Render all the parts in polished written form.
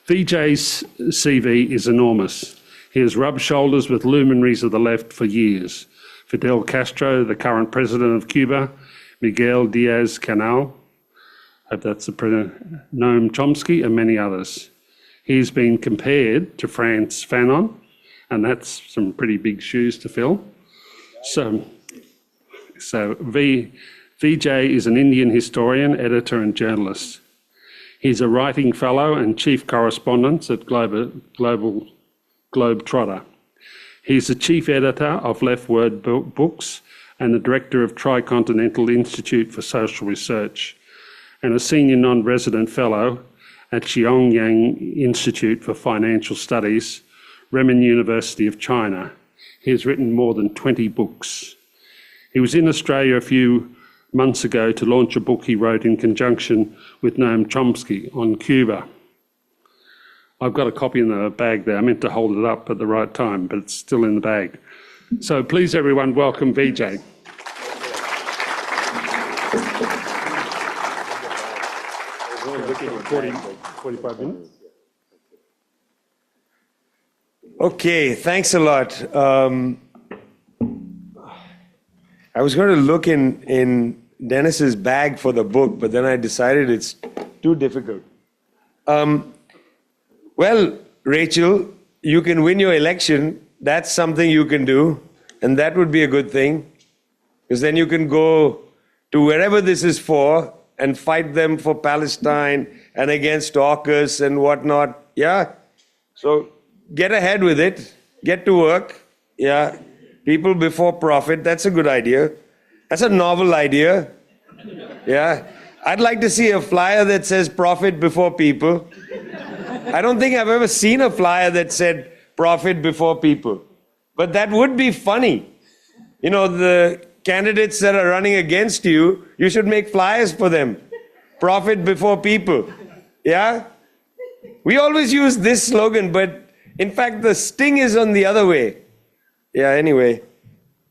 Vijay's CV is enormous. He has rubbed shoulders with luminaries of the left for years. Fidel Castro, the current president of Cuba, Miguel Diaz-Canel, hope that's the president, Noam Chomsky, and many others. He's been compared to Frantz Fanon, and that's some pretty big shoes to fill. So Vijay is an Indian historian, editor and journalist. He's a writing fellow and chief correspondent at Globetrotter. He's the chief editor of Left Word Books and the director of Tricontinental Institute for Social Research and a senior non-resident fellow at Xiaoyang Institute for Financial Studies, Renmin University of China. He has written more than 20 books. He was in Australia a few months ago to launch a book he wrote in conjunction with Noam Chomsky on Cuba. I've got a copy in the bag there. I meant to hold it up at the right time, but it's still in the bag. So please, everyone, welcome Vijay. Okay. 45 minutes. Okay, thanks a lot. I was going to look in Dennis's bag for the book, but then I decided it's too difficult. Well, Rachel, you can win your election. That's something you can do, and that would be a good thing, because then you can go to wherever this is for and fight them for Palestine and against AUKUS and whatnot. Yeah? So get ahead with it. Get to work. Yeah? People before profit. That's a good idea. That's a novel idea. Yeah? I'd like to see a flyer that says profit before people. I don't think I've ever seen a flyer that said profit before people. But that would be funny. You know, the candidates that are running against you, you should make flyers for them. Profit before people. Yeah? We always use this slogan, but in fact, the sting is on the other way. Yeah, anyway.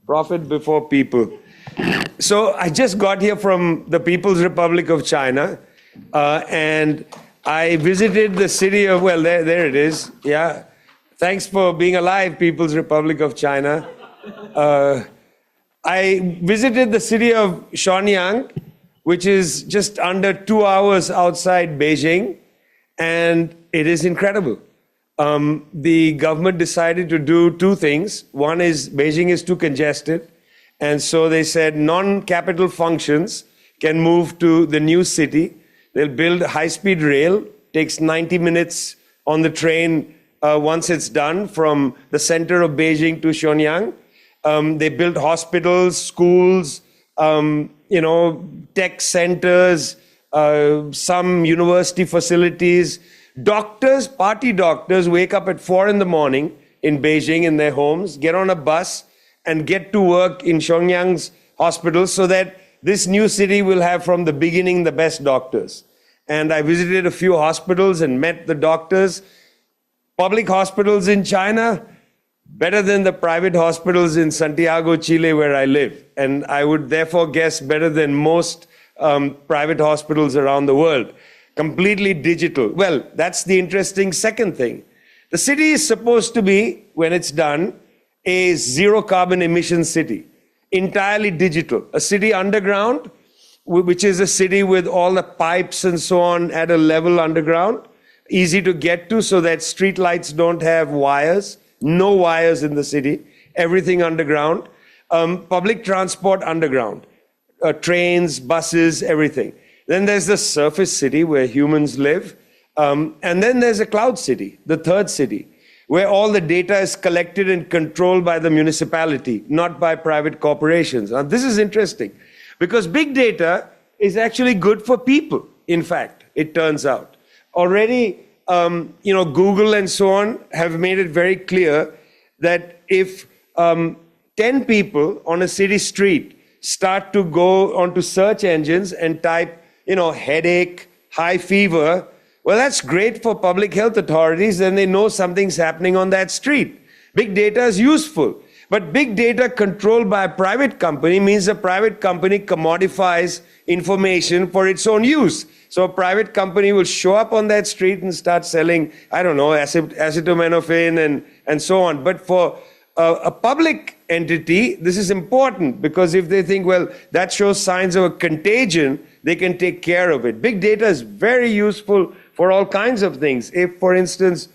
Profit before people. So I just got here from the People's Republic of China, and I visited the city of, well, there it is. Yeah. Thanks for being alive, People's Republic of China. I visited the city of Shenyang, which is just under 2 hours outside Beijing, and it is incredible. The government decided to do two things. One is Beijing is too congested, and so they said non-capital functions can move to the new city. They'll build high-speed rail, takes 90 minutes on the train once it's done from the center of Beijing to Shenyang. They built hospitals, schools, tech centers, some university facilities. Doctors, party doctors, wake up at 4 in the morning in Beijing in their homes, get on a bus and get to work in Shenyang's hospitals so that this new city will have from the beginning the best doctors. And I visited a few hospitals and met the doctors. Public hospitals in China, better than the private hospitals in Santiago, Chile, where I live. And I would therefore guess better than most private hospitals around the world. Completely digital. Well, that's the interesting second thing. The city is supposed to be, when it's done, a zero carbon emission city. Entirely digital. A city underground, which is a city with all the pipes and so on at a level underground. Easy to get to so that street lights don't have wires. No wires in the city. Everything underground. Public transport underground. Trains, buses, everything. Then there's the surface city where humans live. And then there's a cloud city, the third city, where all the data is collected and controlled by the municipality, not by private corporations. Now, this is interesting because big data is actually good for people, in fact, it turns out. Already, Google and so on have made it very clear that if 10 people on a city street start to go onto search engines and type, headache, high fever, well, that's great for public health authorities, then they know something's happening on that street. Big data is useful. But big data controlled by a private company means a private company commodifies information for its own use. So a private company will show up on that street and start selling, I don't know, acetaminophen and so on. But for a public entity, this is important because if they think, well, that shows signs of a contagion, they can take care of it. Big data is very useful for all kinds of things. If, for instance,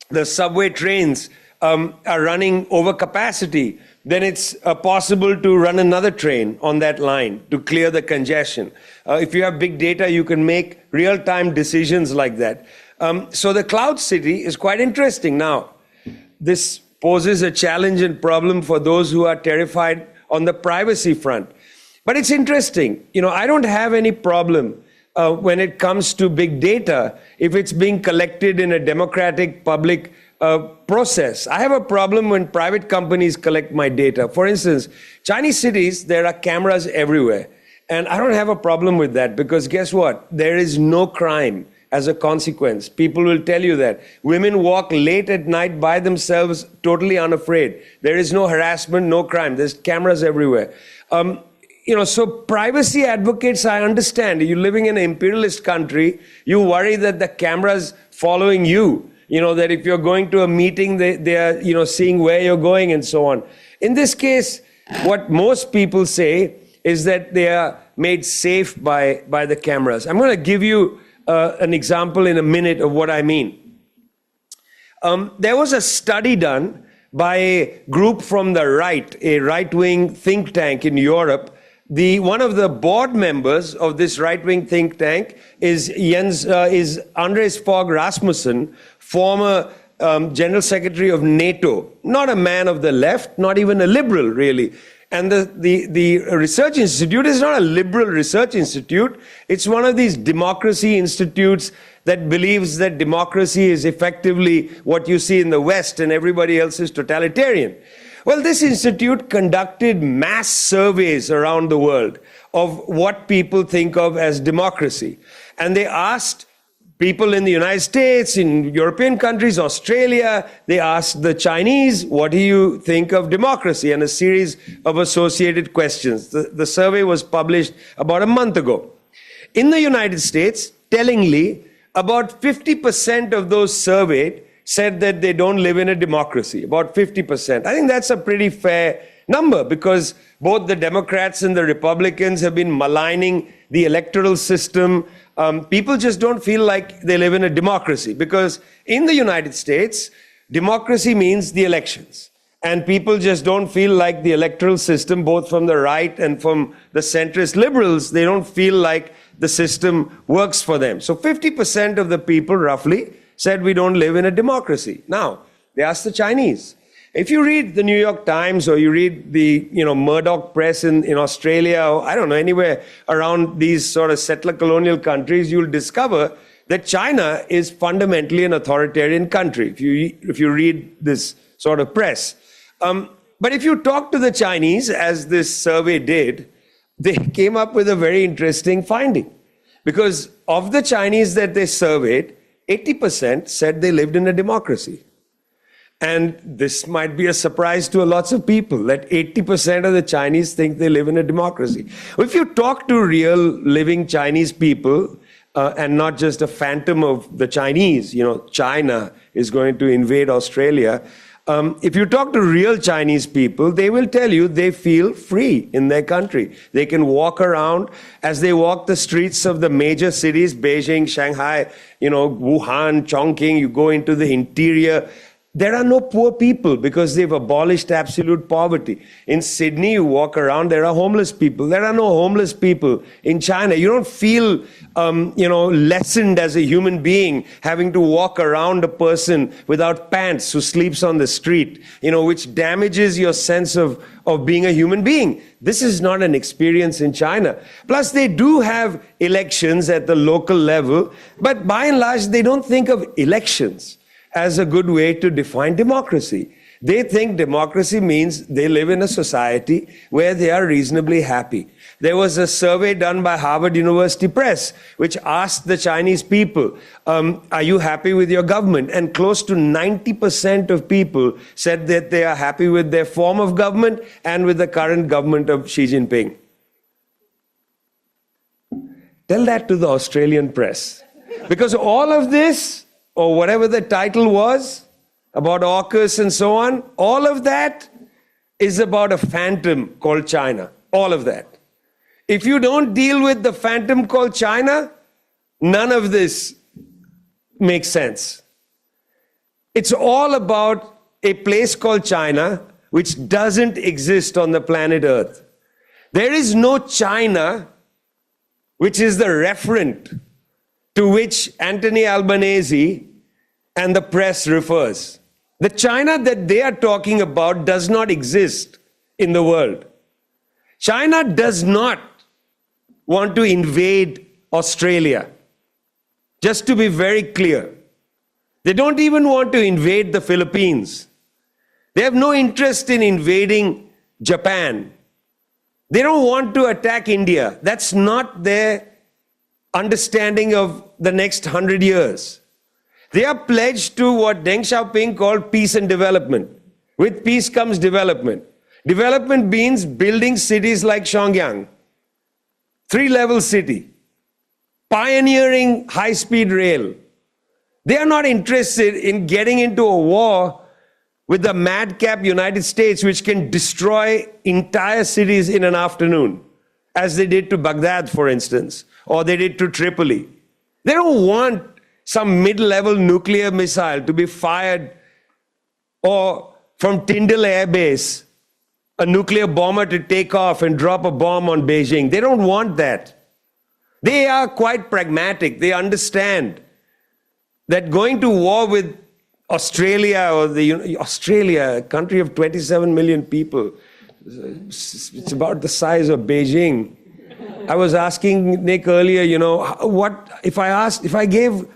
the subway trains are running over capacity, then it's possible to run another train on that line to clear the congestion. If you have big data, you can make real-time decisions like that. So the cloud city is quite interesting. Now, this poses a challenge and problem for those who are terrified on the privacy front. But it's interesting. I don't have any problem when it comes to big data if it's being collected in a democratic public process. I have a problem when private companies collect my data. For instance, Chinese cities, there are cameras everywhere. And I don't have a problem with that because guess what? There is no crime as a consequence. People will tell you that. Women walk late at night by themselves, totally unafraid. There is no harassment, no crime. There's cameras everywhere. So privacy advocates, I understand. You're living in an imperialist country, you worry that the camera's following you. That if you're going to a meeting, they are, seeing where you're going and so on. In this case, what most people say is that they are made safe by the cameras. I'm going to give you an example in a minute of what I mean. There was a study done by a group from the right, a right-wing think tank in Europe. One of the board members of this right-wing think tank is Anders Fogh Rasmussen, former General Secretary of NATO, not a man of the left, not even a liberal, really. And the research institute is not a liberal research institute. It's one of these democracy institutes that believes that democracy is effectively what you see in the West and everybody else is totalitarian. Well, this institute conducted mass surveys around the world of what people think of as democracy. And they asked people in the United States, in European countries, Australia, they asked the Chinese, what do you think of democracy? And a series of associated questions. The survey was published about a month ago. In the United States, tellingly, about 50% of those surveyed said that they don't live in a democracy, about 50%. I think that's a pretty fair number because both the Democrats and the Republicans have been maligning the electoral system. People just don't feel like they live in a democracy because in the United States, democracy means the elections. And people just don't feel like the electoral system, both from the right and from the centrist liberals, they don't feel like the system works for them. So 50% of the people, roughly, said we don't live in a democracy. Now, they asked the Chinese. If you read the New York Times or you read the Murdoch press in Australia or I don't know, anywhere around these sort of settler colonial countries, you'll discover that China is fundamentally an authoritarian country, if you read this sort of press. But if you talk to the Chinese, as this survey did, they came up with a very interesting finding. Because of the Chinese that they surveyed, 80% said they lived in a democracy. And this might be a surprise to lots of people, that 80% of the Chinese think they live in a democracy. If you talk to real living Chinese people, and not just a phantom of the Chinese, China is going to invade Australia. If you talk to real Chinese people, they will tell you they feel free in their country. They can walk around as they walk the streets of the major cities, Beijing, Shanghai, Wuhan, Chongqing, you go into the interior. There are no poor people because they've abolished absolute poverty. In Sydney, you walk around, there are homeless people. There are no homeless people in China. You don't feel, lessened as a human being having to walk around a person without pants who sleeps on the street, which damages your sense of being a human being. This is not an experience in China. Plus, they do have elections at the local level, but by and large, they don't think of elections as a good way to define democracy. They think democracy means they live in a society where they are reasonably happy. There was a survey done by Harvard University Press, which asked the Chinese people, are you happy with your government? And close to 90% of people said that they are happy with their form of government and with the current government of Xi Jinping. Tell that to the Australian press. Because all of this, or whatever the title was, about AUKUS and so on, all of that is about a phantom called China. All of that. If you don't deal with the phantom called China, none of this makes sense. It's all about a place called China, which doesn't exist on the planet Earth. There is no China, which is the referent to which Anthony Albanese and the press refers. The China that they are talking about does not exist in the world. China does not want to invade Australia. Just to be very clear. They don't even want to invade the Philippines. They have no interest in invading Japan. They don't want to attack India. That's not their understanding of the next 100 years. They are pledged to what Deng Xiaoping called peace and development. With peace comes development. Development means building cities like Shenyang, 3-level city, pioneering high-speed rail. They are not interested in getting into a war with the madcap United States, which can destroy entire cities in an afternoon, as they did to Baghdad, for instance, or they did to Tripoli. They don't want some mid-level nuclear missile to be fired, or from Tyndall Air Base, a nuclear bomber to take off and drop a bomb on Beijing. They don't want that. They are quite pragmatic. They understand that going to war with Australia, or Australia, a country of 27 million people, it's about the size of Beijing. I was asking Nick earlier, what if I gave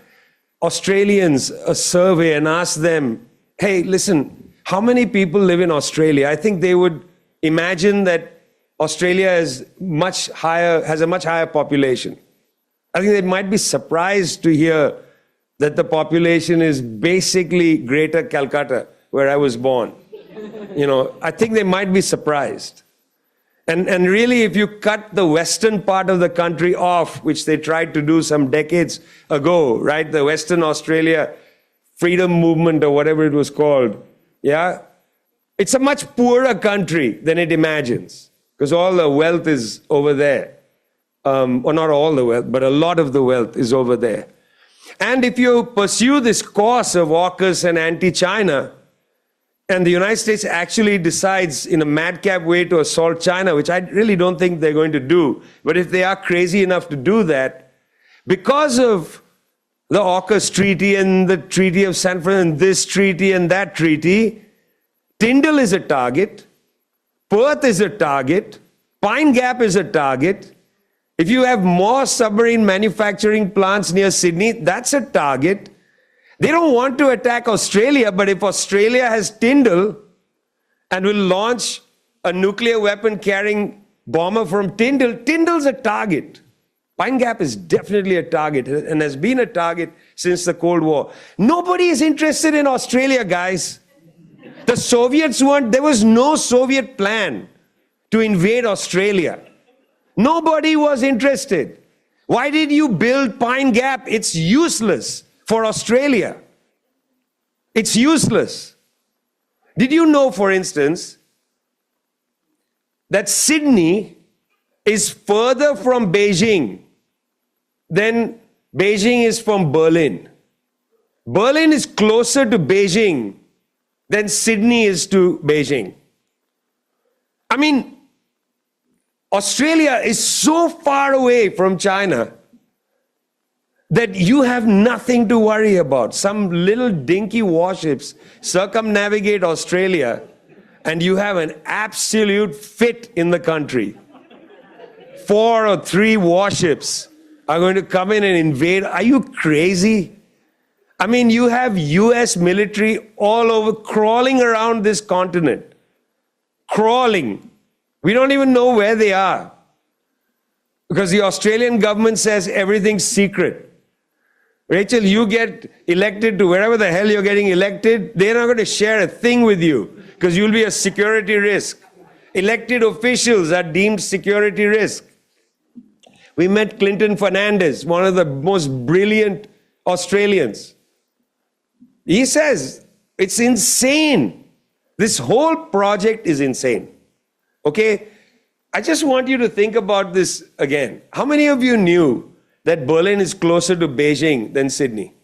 Australians a survey and asked them, hey, listen, how many people live in Australia? I think they would imagine that Australia has a much higher population. I think they might be surprised to hear that the population is basically Greater Calcutta, where I was born. I think they might be surprised. And really, if you cut the western part of the country off, which they tried to do some decades ago, right? The Western Australia Freedom Movement, or whatever it was called, yeah? It's a much poorer country than it imagines, because all the wealth is over there. Well, not all the wealth, but a lot of the wealth is over there. And if you pursue this course of AUKUS and anti-China, and the United States actually decides in a madcap way to assault China, which I really don't think they're going to do, but if they are crazy enough to do that, because of the AUKUS treaty and the Treaty of San Francisco and this treaty and that treaty, Tyndall is a target, Perth is a target, Pine Gap is a target. If you have more submarine manufacturing plants near Sydney, that's a target. They don't want to attack Australia, but if Australia has Tyndall and will launch a nuclear weapon carrying bomber from Tyndall, Tyndall's a target. Pine Gap is definitely a target and has been a target since the Cold War. Nobody is interested in Australia, guys. The Soviets weren't, there was no Soviet plan to invade Australia. Nobody was interested. Why did you build Pine Gap? It's useless for Australia. It's useless. Did you know, for instance, that Sydney is further from Beijing than Beijing is from Berlin? Berlin is closer to Beijing than Sydney is to Beijing. I mean, Australia is so far away from China that you have nothing to worry about. Some little dinky warships circumnavigate Australia and you have an absolute fit in the country. 4 or 3 warships are going to come in and invade. Are you crazy? I mean, you have US military all over, crawling around this continent. Crawling. We don't even know where they are. Because the Australian government says everything's secret. Rachel, you get elected to wherever the hell you're getting elected, they're not going to share a thing with you because you'll be a security risk. Elected officials are deemed security risk. We met Clinton Fernandez, one of the most brilliant Australians. He says, it's insane. This whole project is insane. Okay? I just want you to think about this again. How many of you knew that Berlin is closer to Beijing than Sydney?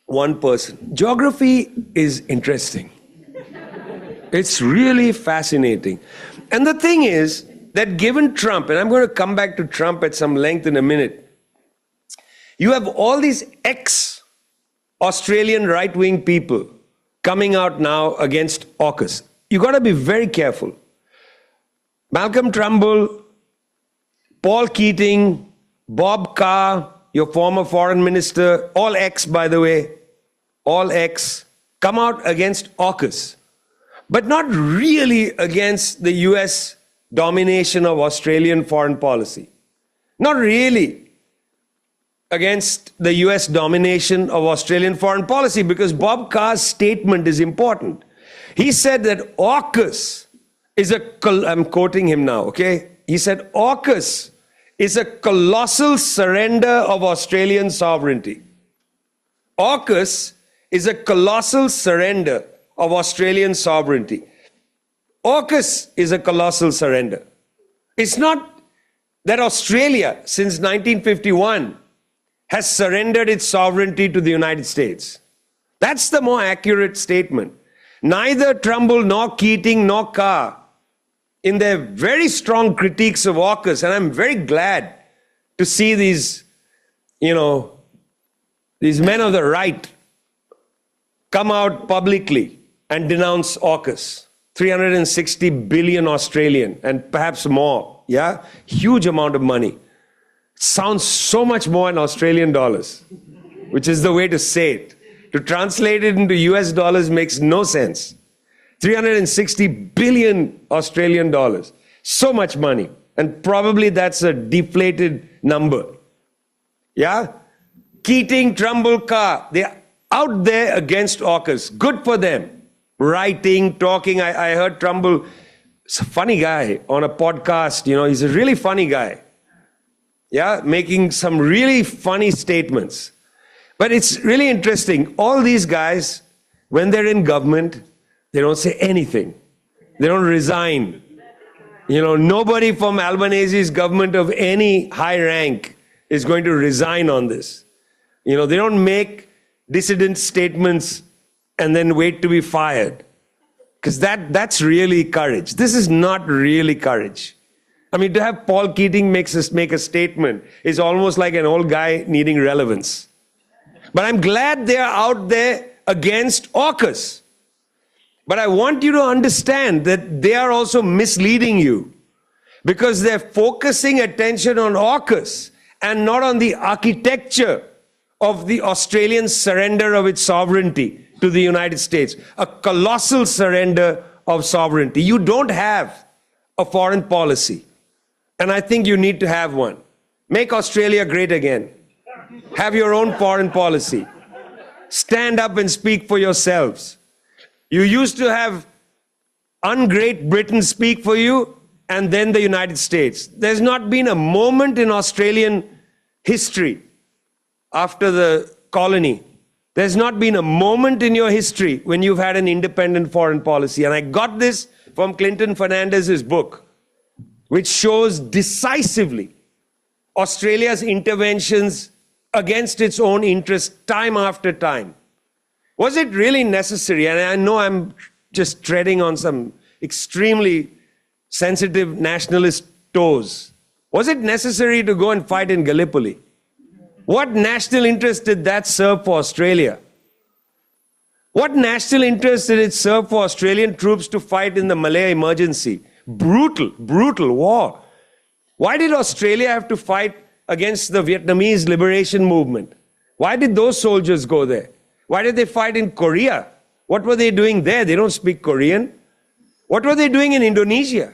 One person. Geography is interesting. It's really fascinating. And the thing is that given Trump, and I'm going to come back to Trump at some length in a minute, you have all these ex-Australian right-wing people coming out now against AUKUS. You got to be very careful. Malcolm Turnbull, Paul Keating, Bob Carr, your former foreign minister, all ex, by the way, all ex, come out against AUKUS, but not really against the US domination of Australian foreign policy. Not really against the US domination of Australian foreign policy, because Bob Carr's statement is important. He said that AUKUS is I'm quoting him now, okay? He said, AUKUS is a colossal surrender of Australian sovereignty. AUKUS is a colossal surrender of Australian sovereignty. AUKUS is a colossal surrender. It's not that Australia, since 1951, has surrendered its sovereignty to the United States. That's the more accurate statement. Neither Turnbull nor Keating nor Carr, in their very strong critiques of AUKUS, and I'm very glad to see these, these men of the right come out publicly and denounce AUKUS. 360 billion Australian and perhaps more, yeah? Huge amount of money. Sounds so much more in Australian dollars, which is the way to say it. To translate it into US dollars makes no sense. 360 billion Australian dollars. So much money. And probably that's a deflated number. Yeah? Keating, Turnbull, Carr, they're out there against AUKUS. Good for them. Writing, talking. I heard Turnbull, he's a funny guy on a podcast. He's a really funny guy. Yeah? Making some really funny statements. But it's really interesting. All these guys, when they're in government, they don't say anything. They don't resign. Nobody from Albanese's government of any high rank is going to resign on this. They don't make dissident statements and then wait to be fired. Because that's really courage. This is not really courage. I mean, to have Paul Keating make a statement is almost like an old guy needing relevance. But I'm glad they're out there against AUKUS. But I want you to understand that they are also misleading you, because they're focusing attention on AUKUS and not on the architecture of the Australian surrender of its sovereignty to the United States. A colossal surrender of sovereignty. You don't have a foreign policy. And I think you need to have one. Make Australia great again. Have your own foreign policy. Stand up and speak for yourselves. You used to have un-Great Britain speak for you, and then the United States. There's not been a moment in Australian history after the colony. There's not been a moment in your history when you've had an independent foreign policy. And I got this from Clinton Fernandez's book, which shows decisively Australia's interventions against its own interests time after time. Was it really necessary? And I know I'm just treading on some extremely sensitive nationalist toes. Was it necessary to go and fight in Gallipoli? What national interest did that serve for Australia? What national interest did it serve for Australian troops to fight in the Malay emergency? Brutal war. Why did Australia have to fight against the Vietnamese liberation movement. Why did those soldiers go there? Why did they fight in Korea? What were they doing there? They don't speak Korean. What were they doing in Indonesia?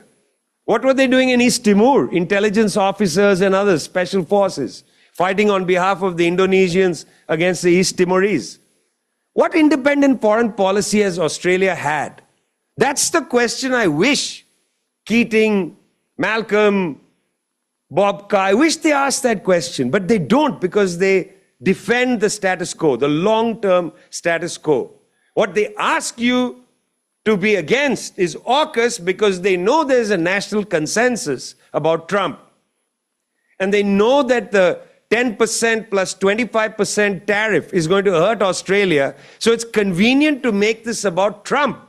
What were they doing in East Timor? Intelligence officers and others, special forces, fighting on behalf of the Indonesians against the East Timorese. What independent foreign policy has Australia had? That's the question I wish Keating, Malcolm, Bob Carr, I wish they asked that question, but they don't, because they defend the status quo, the long-term status quo. What they ask you to be against is AUKUS, because they know there's a national consensus about Trump. And they know that the 10% plus 25% tariff is going to hurt Australia. So it's convenient to make this about Trump.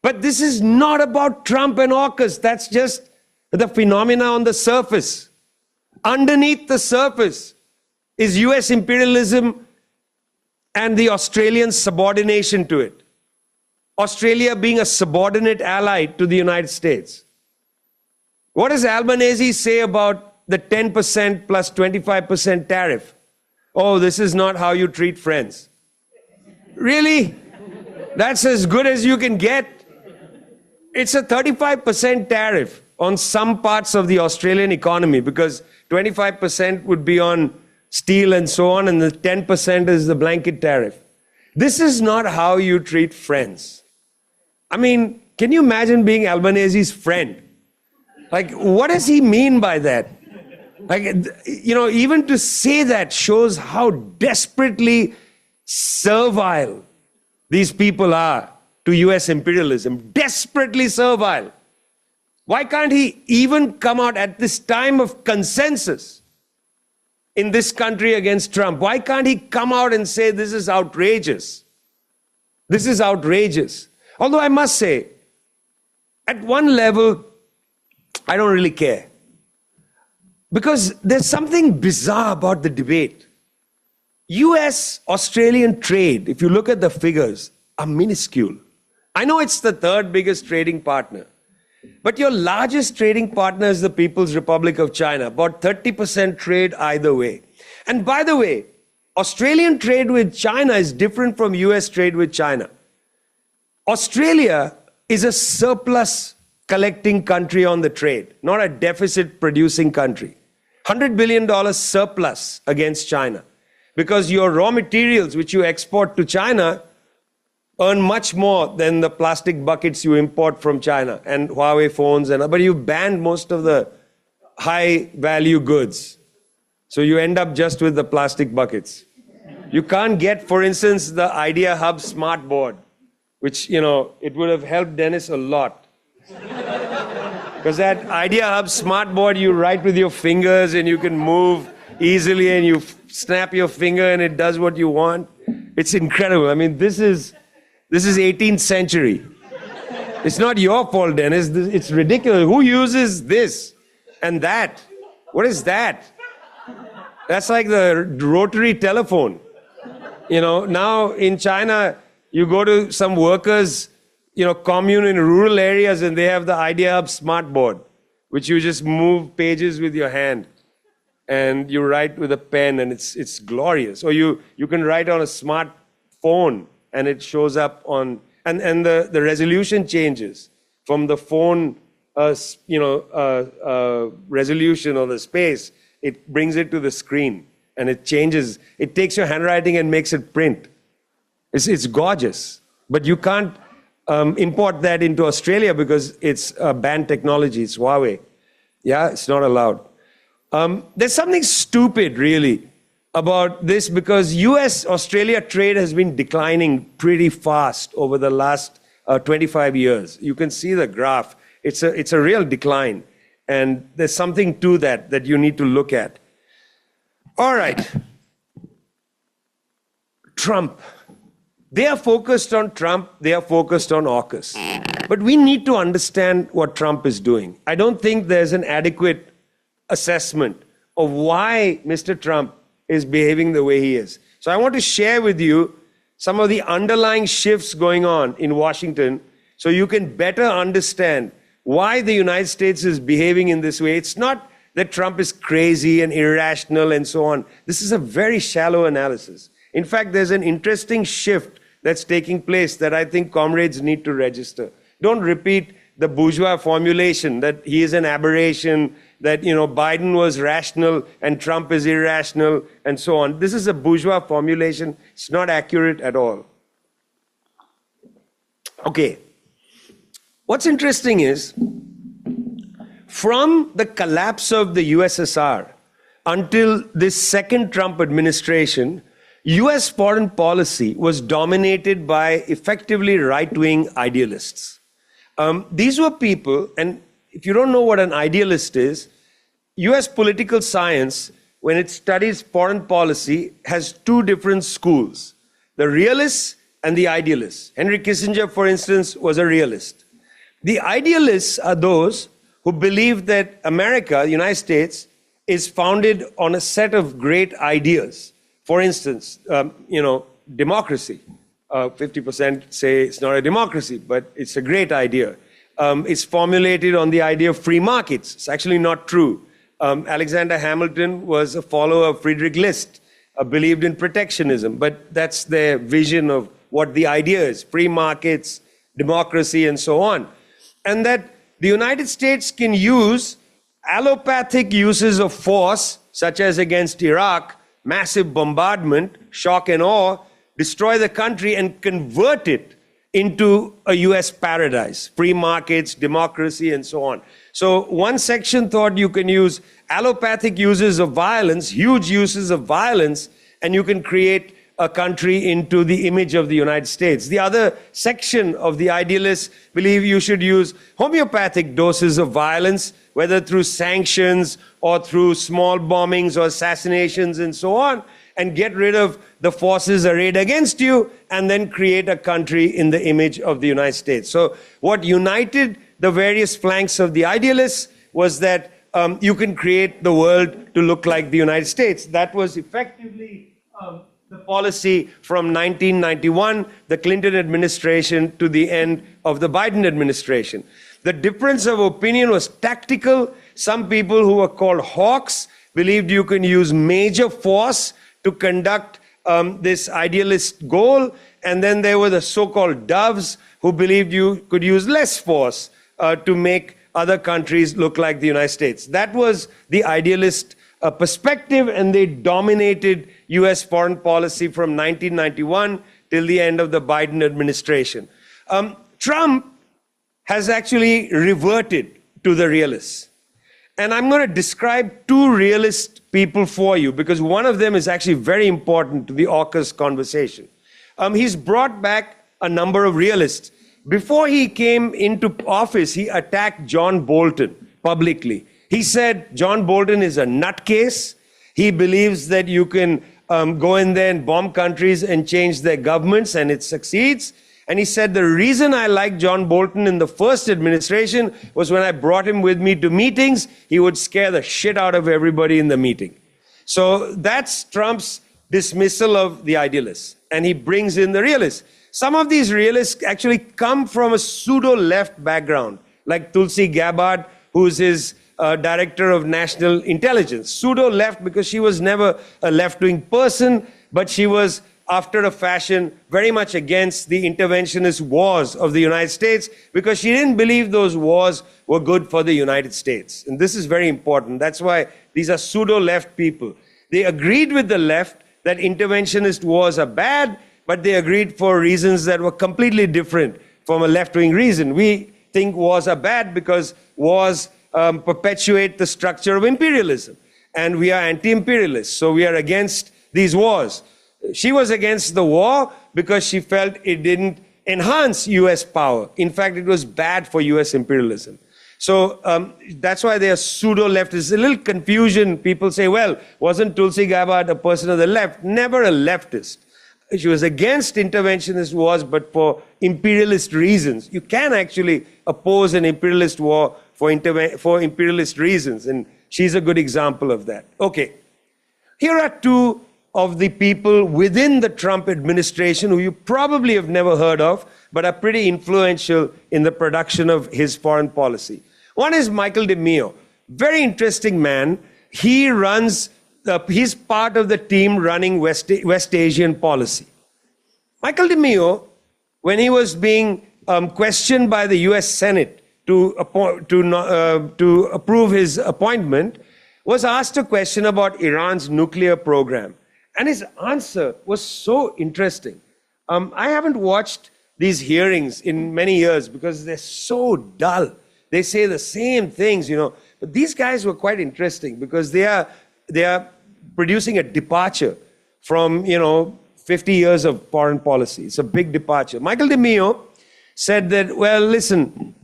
But this is not about Trump and AUKUS. That's just the phenomena on the surface. Underneath the surface is US imperialism and the Australian subordination to it. Australia being a subordinate ally to the United States. What does Albanese say about the 10% plus 25% tariff? Oh, this is not how you treat friends. Really? That's as good as you can get. It's a 35% tariff on some parts of the Australian economy, because 25% would be on steel and so on, and the 10% is the blanket tariff. This is not how you treat friends. I mean, can you imagine being Albanese's friend? Like, what does he mean by that? Like, you know, even to say that shows how desperately servile these people are to US imperialism. Desperately servile. Why can't he even come out at this time of consensus in this country against Trump? Why can't he come out and say this is outrageous? This is outrageous. Although I must say, at one level, I don't really care. Because there's something bizarre about the debate. US-Australian trade, if you look at the figures, are minuscule. I know it's the third biggest trading partner, but your largest trading partner is the People's Republic of China, about 30% trade either way. And by the way, Australian trade with China is different from US trade with China. Australia is a surplus collecting country on the trade, not a deficit producing country. $100 billion surplus against China, because your raw materials which you export to China earn much more than the plastic buckets you import from China and Huawei phones, but you banned most of the high value goods. So you end up just with the plastic buckets. You can't get, for instance, the Idea Hub smart board, which, you know, it would have helped Dennis a lot. Because that Idea Hub smart board, you write with your fingers and you can move easily and you snap your finger and it does what you want. It's incredible. I mean, this is 18th century. It's not your fault, Dennis. It's ridiculous. Who uses this and that? What is that? That's like the rotary telephone. You know, now in China, you go to some workers, you know, commune in rural areas, and they have the Idea Hub smart board, which you just move pages with your hand and you write with a pen, and it's glorious. Or you can write on a smart phone and it shows up on, and the resolution changes from the phone, resolution or the space. It brings it to the screen and it changes. It takes your handwriting and makes it print. It's gorgeous, but you can't import that into Australia because it's banned technology. It's Huawei. Yeah, it's not allowed. There's something stupid, really, about this, because US-Australia trade has been declining pretty fast over the last 25 years. You can see the graph. It's a real decline, and there's something to that you need to look at. All right. Trump. They are focused on Trump, they are focused on AUKUS. But we need to understand what Trump is doing. I don't think there's an adequate assessment of why Mr. Trump is behaving the way he is. So I want to share with you some of the underlying shifts going on in Washington so you can better understand why the United States is behaving in this way. It's not that Trump is crazy and irrational and so on. This is a very shallow analysis. In fact, there's an interesting shift that's taking place that I think comrades need to register. Don't repeat the bourgeois formulation that he is an aberration, that Biden was rational and Trump is irrational and so on. This is a bourgeois formulation. It's not accurate at all. Okay. What's interesting is, from the collapse of the USSR until this second Trump administration, US foreign policy was dominated by effectively right-wing idealists. These were people, and if you don't know what an idealist is, US political science, when it studies foreign policy, has two different schools, the realists and the idealists. Henry Kissinger, for instance, was a realist. The idealists are those who believe that America, the United States, is founded on a set of great ideas. For instance, democracy. 50% say it's not a democracy, but it's a great idea. It's formulated on the idea of free markets. It's actually not true. Alexander Hamilton was a follower of Friedrich List, believed in protectionism, but that's their vision of what the idea is, free markets, democracy, and so on. And that the United States can use allopathic uses of force, such as against Iraq, massive bombardment, shock and awe, destroy the country and convert it into a US paradise, free markets, democracy, and so on. So one section thought you can use allopathic uses of violence, huge uses of violence, and you can create a country into the image of the United States. The other section of the idealists believe you should use homeopathic doses of violence, whether through sanctions or through small bombings or assassinations and so on, and get rid of the forces arrayed against you, and then create a country in the image of the United States. So what united the various flanks of the idealists was that you can create the world to look like the United States. That was effectively the policy from 1991, the Clinton administration, to the end of the Biden administration. The difference of opinion was tactical. Some people who were called hawks believed you can use major force to conduct this idealist goal. And then there were the so-called doves who believed you could use less force to make other countries look like the United States. That was the idealist perspective, and they dominated US foreign policy from 1991 till the end of the Biden administration. Trump has actually reverted to the realists. And I'm going to describe two realist people for you, because one of them is actually very important to the AUKUS conversation. He's brought back a number of realists. Before he came into office, he attacked John Bolton publicly. He said John Bolton is a nutcase. He believes that you can go in there and bomb countries and change their governments, and it succeeds. And he said, the reason I liked John Bolton in the first administration was when I brought him with me to meetings, he would scare the shit out of everybody in the meeting. So that's Trump's dismissal of the idealists. And he brings in the realists. Some of these realists actually come from a pseudo-left background, like Tulsi Gabbard, who's his director of national intelligence. Pseudo-left because she was never a left-wing person, but she was, after a fashion, very much against the interventionist wars of the United States, because she didn't believe those wars were good for the United States. And this is very important. That's why these are pseudo-left people. They agreed with the left that interventionist wars are bad, but they agreed for reasons that were completely different from a left-wing reason. We think wars are bad because wars perpetuate the structure of imperialism. And we are anti-imperialists, so we are against these wars. She was against the war because she felt it didn't enhance US power. In fact, it was bad for US imperialism. So that's why they are pseudo-left. There's a little confusion. People say, well, wasn't Tulsi Gabbard a person of the left? Never a leftist. She was against interventionist wars, but for imperialist reasons. You can actually oppose an imperialist war for imperialist reasons, and she's a good example of that. Okay, here are two of the people within the Trump administration who you probably have never heard of, but are pretty influential in the production of his foreign policy. One is Michael DeMeo. Very interesting man. He runs, he's part of the team running West Asian policy. Michael DeMeo, when he was being questioned by the US Senate to approve his appointment, was asked a question about Iran's nuclear program. And his answer was so interesting. I haven't watched these hearings in many years because they're so dull. They say the same things, But these guys were quite interesting because they are producing a departure from, 50 years of foreign policy. It's a big departure. Michael DeMeo said that, well, listen,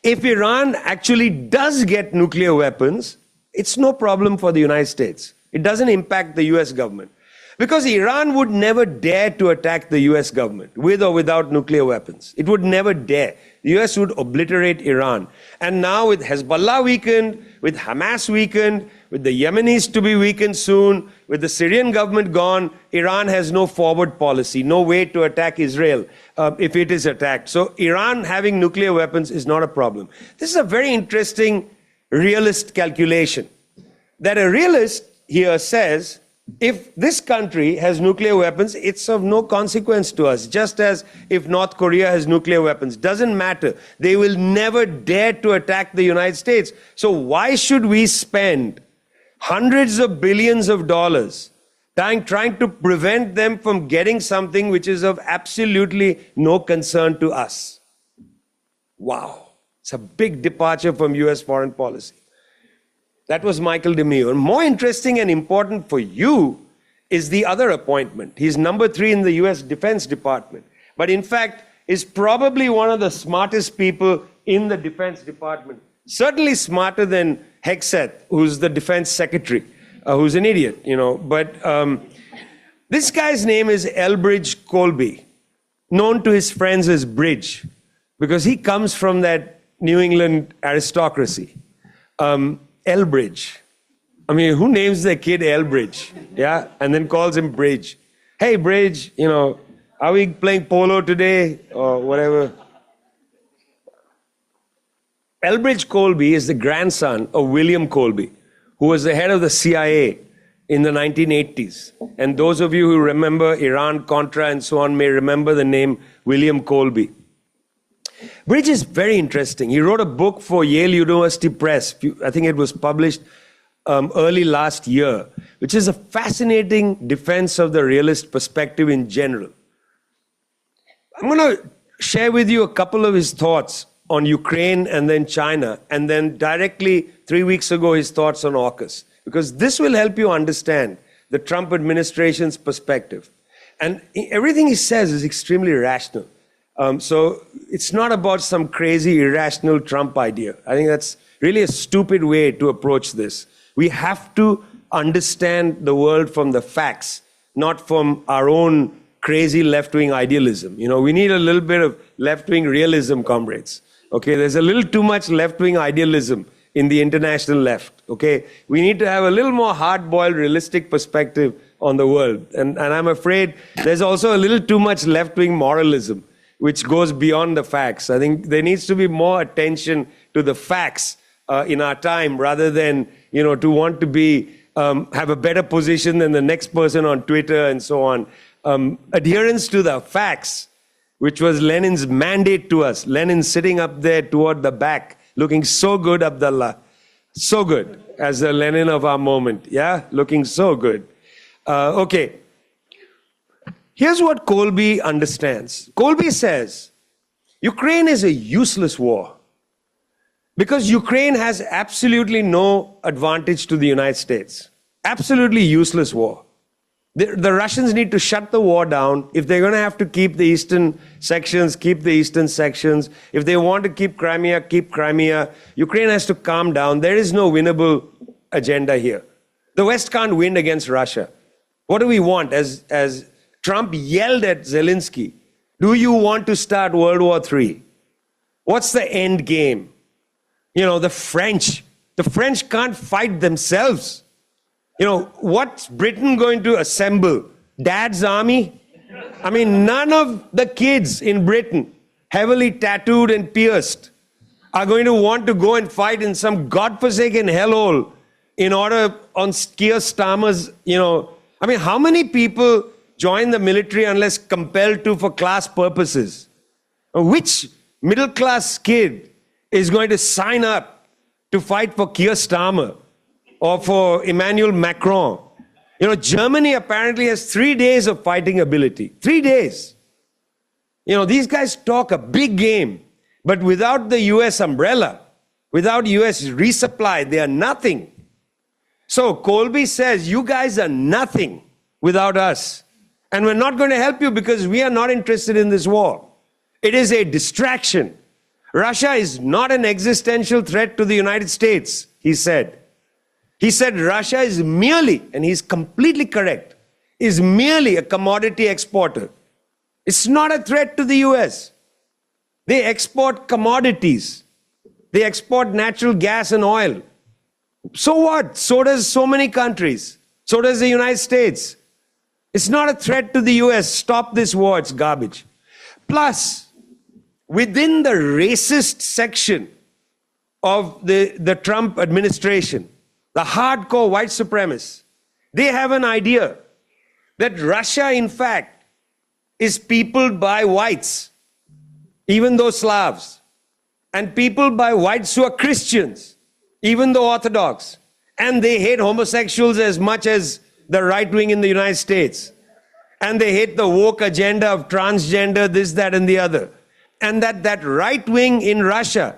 if Iran actually does get nuclear weapons, it's no problem for the United States. It doesn't impact the US government. Because Iran would never dare to attack the US government, with or without nuclear weapons. It would never dare. The US would obliterate Iran. And now with Hezbollah weakened, with Hamas weakened, with the Yemenis to be weakened soon, with the Syrian government gone, Iran has no forward policy, no way to attack Israel if it is attacked. So Iran having nuclear weapons is not a problem. This is a very interesting realist calculation. That a realist here says, if this country has nuclear weapons, it's of no consequence to us. Just as if North Korea has nuclear weapons. Doesn't matter. They will never dare to attack the United States. So why should we spend hundreds of billions of dollars trying to prevent them from getting something which is of absolutely no concern to us? Wow. It's a big departure from US foreign policy. That was Michael DeMeo. And more interesting and important for you is the other appointment. He's number 3 in the US Defense Department. But in fact, is probably one of the smartest people in the Defense Department. Certainly smarter than Hegseth, who's the Defense Secretary, who's an idiot, But this guy's name is Elbridge Colby, known to his friends as Bridge, because he comes from that New England aristocracy. Elbridge. I mean, who names their kid Elbridge? Yeah, and then calls him Bridge. Hey, Bridge, are we playing polo today or whatever? Elbridge Colby is the grandson of William Colby, who was the head of the CIA in the 1980s. And those of you who remember Iran, Contra, and so on may remember the name William Colby. Bridge is very interesting. He wrote a book for Yale University Press. I think it was published early last year, which is a fascinating defense of the realist perspective in general. I'm going to share with you a couple of his thoughts on Ukraine and then China, and then directly 3 weeks ago his thoughts on AUKUS, because this will help you understand the Trump administration's perspective. And everything he says is extremely rational. So it's not about some crazy, irrational Trump idea. I think that's really a stupid way to approach this. We have to understand the world from the facts, not from our own crazy left-wing idealism. We need a little bit of left-wing realism, comrades. Okay, there's a little too much left-wing idealism in the international left. Okay, we need to have a little more hard-boiled, realistic perspective on the world. And I'm afraid there's also a little too much left-wing moralism, which goes beyond the facts. I think there needs to be more attention to the facts in our time, rather than, to want to be have a better position than the next person on Twitter and so on. Adherence to the facts, which was Lenin's mandate to us. Lenin sitting up there toward the back, looking so good, Abdullah. So good, as the Lenin of our moment. Yeah, looking so good. Okay. Here's what Colby understands. Colby says, Ukraine is a useless war because Ukraine has absolutely no advantage to the United States. Absolutely useless war. The Russians need to shut the war down. If they're going to have to keep the eastern sections, keep the eastern sections. If they want to keep Crimea, keep Crimea. Ukraine has to calm down. There is no winnable agenda here. The West can't win against Russia. What do we want? As Trump yelled at Zelensky, do you want to start World War III? What's the end game? The French can't fight themselves. What's Britain going to assemble? Dad's army? I mean, none of the kids in Britain, heavily tattooed and pierced, are going to want to go and fight in some godforsaken hellhole in order on Keir Starmer's, I mean, how many people join the military unless compelled to for class purposes? Which middle-class kid is going to sign up to fight for Keir Starmer or for Emmanuel Macron? Germany apparently has 3 days of fighting ability. 3 days. These guys talk a big game, but without the US umbrella, without US resupply, they are nothing. So Colby says, you guys are nothing without us. And we're not going to help you because we are not interested in this war. It is a distraction. Russia is not an existential threat to the United States, he said. He said Russia is merely, and he's completely correct, is merely a commodity exporter. It's not a threat to the US. They export commodities. They export natural gas and oil. So what? So does so many countries. So does the United States. It's not a threat to the US. Stop this war. It's garbage. Plus, within the racist section of the Trump administration, the hardcore white supremacists, they have an idea that Russia, in fact, is peopled by whites, even though Slavs, and peopled by whites who are Christians, even though Orthodox, and they hate homosexuals as much as the right wing in the United States, and they hate the woke agenda of transgender, this, that, and the other, and that right wing in Russia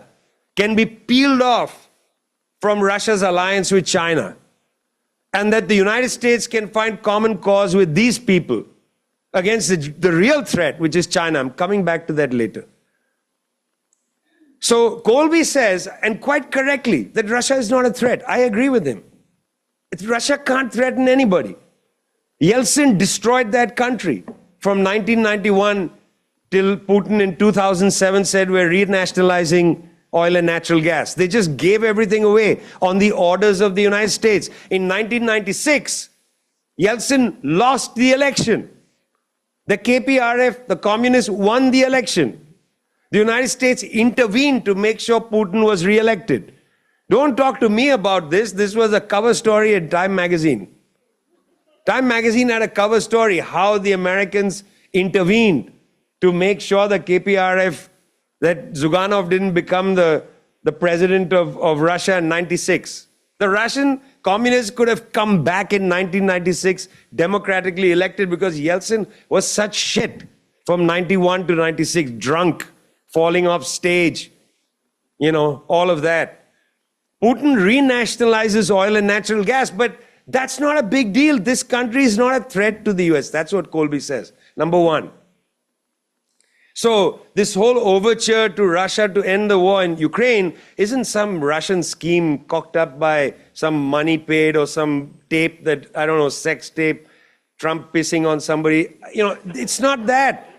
can be peeled off from Russia's alliance with China, and that the United States can find common cause with these people against the real threat, which is China. I'm coming back to that later. So Colby says, and quite correctly, that Russia is not a threat. I agree with him. Russia can't threaten anybody. Yeltsin destroyed that country from 1991 till Putin in 2007 said we're renationalizing oil and natural gas. They just gave everything away on the orders of the United States. In 1996, Yeltsin lost the election. The KPRF, the communists, won the election. The United States intervened to make sure Putin was re-elected. Don't talk to me about this. This was a cover story in Time magazine. Time magazine had a cover story, how the Americans intervened to make sure the KPRF, that Zyuganov didn't become the president of Russia in 96. The Russian communists could have come back in 1996, democratically elected, because Yeltsin was such shit from 91 to 96, drunk, falling off stage, all of that. Putin renationalizes oil and natural gas, but that's not a big deal. This country is not a threat to the US. That's what Colby says. Number one. So this whole overture to Russia to end the war in Ukraine isn't some Russian scheme cocked up by some money paid or some tape that, I don't know, sex tape, Trump pissing on somebody. It's not that.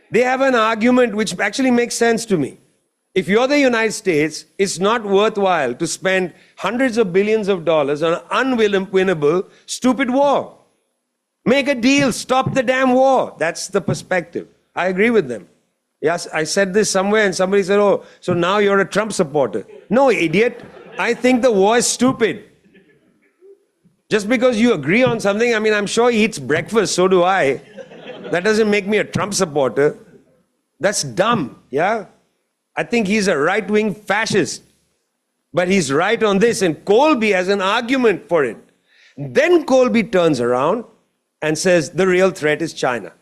They have an argument which actually makes sense to me. If you're the United States, it's not worthwhile to spend hundreds of billions of dollars on an unwinnable, stupid war. Make a deal, stop the damn war. That's the perspective. I agree with them. Yes, I said this somewhere and somebody said, oh, so now you're a Trump supporter. No, idiot. I think the war is stupid. Just because you agree on something, I'm sure he eats breakfast, so do I. That doesn't make me a Trump supporter. That's dumb, yeah? I think he's a right-wing fascist. But he's right on this, and Colby has an argument for it. Then Colby turns around and says the real threat is China.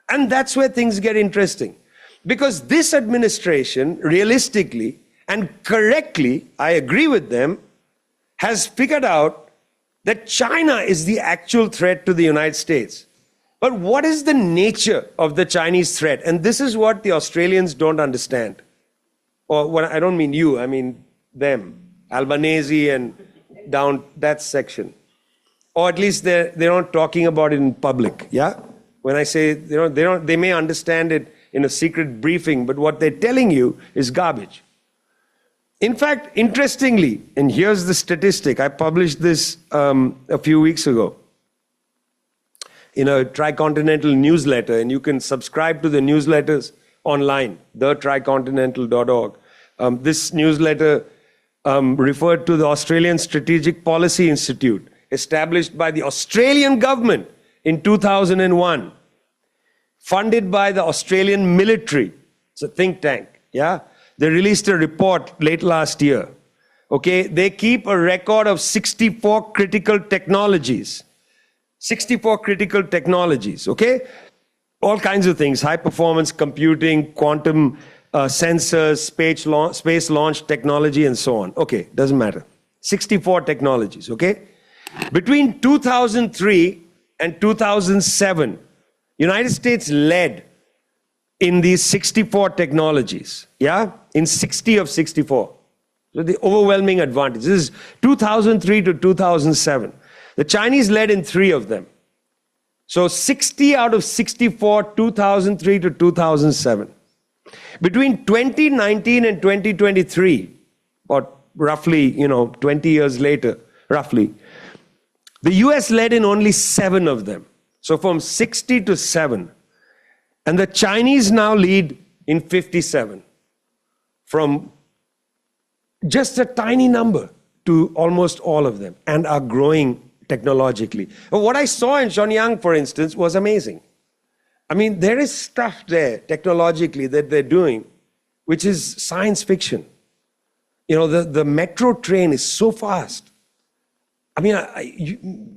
And that's where things get interesting. Because this administration, realistically and correctly, I agree with them, has figured out that China is the actual threat to the United States. But what is the nature of the Chinese threat? And this is what the Australians don't understand. Or when I don't mean you, I mean them, Albanese and down that section. Or at least they're not talking about it in public, yeah? When I say, they may understand it in a secret briefing, but what they're telling you is garbage. In fact, interestingly, and here's the statistic, I published this a few weeks ago in a tricontinental newsletter, and you can subscribe to the newsletters online, thetricontinental.org. This newsletter referred to the Australian Strategic Policy Institute, established by the Australian government in 2001, funded by the Australian military. It's a think tank, yeah? They released a report late last year. Okay, they keep a record of 64 critical technologies. 64 critical technologies, okay? All kinds of things, high performance computing, quantum sensors, space launch technology, and so on. Okay, doesn't matter. 64 technologies, okay? Between 2003 and 2007, United States led in these 64 technologies, yeah? In 60 of 64. So the overwhelming advantage. This is 2003 to 2007. The Chinese led in 3 of them. So 60 out of 64, 2003 to 2007. Between 2019 and 2023, or roughly, 20 years later, roughly, the US led in only 7 of them. So from 60 to 7. And the Chinese now lead in 57. From just a tiny number to almost all of them, and are growing technologically. But what I saw in Shenyang, for instance, was amazing. I mean, there is stuff there technologically that they're doing, which is science fiction. The metro train is so fast. I mean,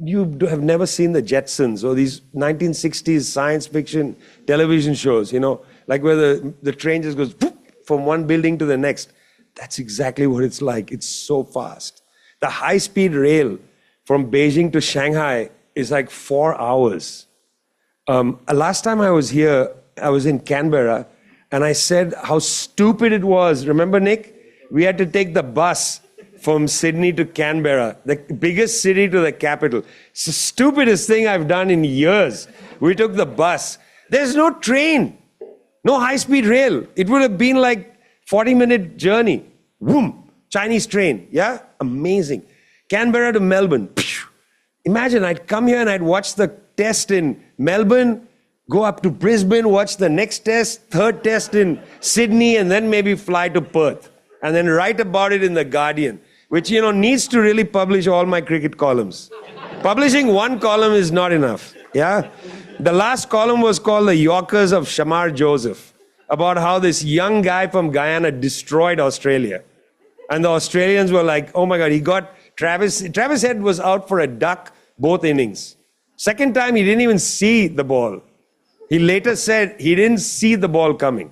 you have never seen the Jetsons or these 1960s science fiction television shows, like where the train just goes from one building to the next. That's exactly what it's like. It's so fast. The high-speed rail from Beijing to Shanghai is like 4 hours. Last time I was here, I was in Canberra, and I said how stupid it was. Remember, Nick? We had to take the bus from Sydney to Canberra, the biggest city to the capital. It's the stupidest thing I've done in years. We took the bus. There's no train, no high-speed rail. It would have been like 40-minute journey. Boom, Chinese train, yeah? Amazing. Canberra to Melbourne. Imagine I'd come here and I'd watch the test in Melbourne, go up to Brisbane, watch the next test, third test in Sydney, and then maybe fly to Perth. And then write about it in The Guardian, which, needs to really publish all my cricket columns. Publishing one column is not enough, yeah? The last column was called The AUKUS of Shamar Joseph, about how this young guy from Guyana destroyed Australia. And the Australians were like, oh my God, he got Travis Head was out for a duck both innings. Second time, he didn't even see the ball. He later said he didn't see the ball coming.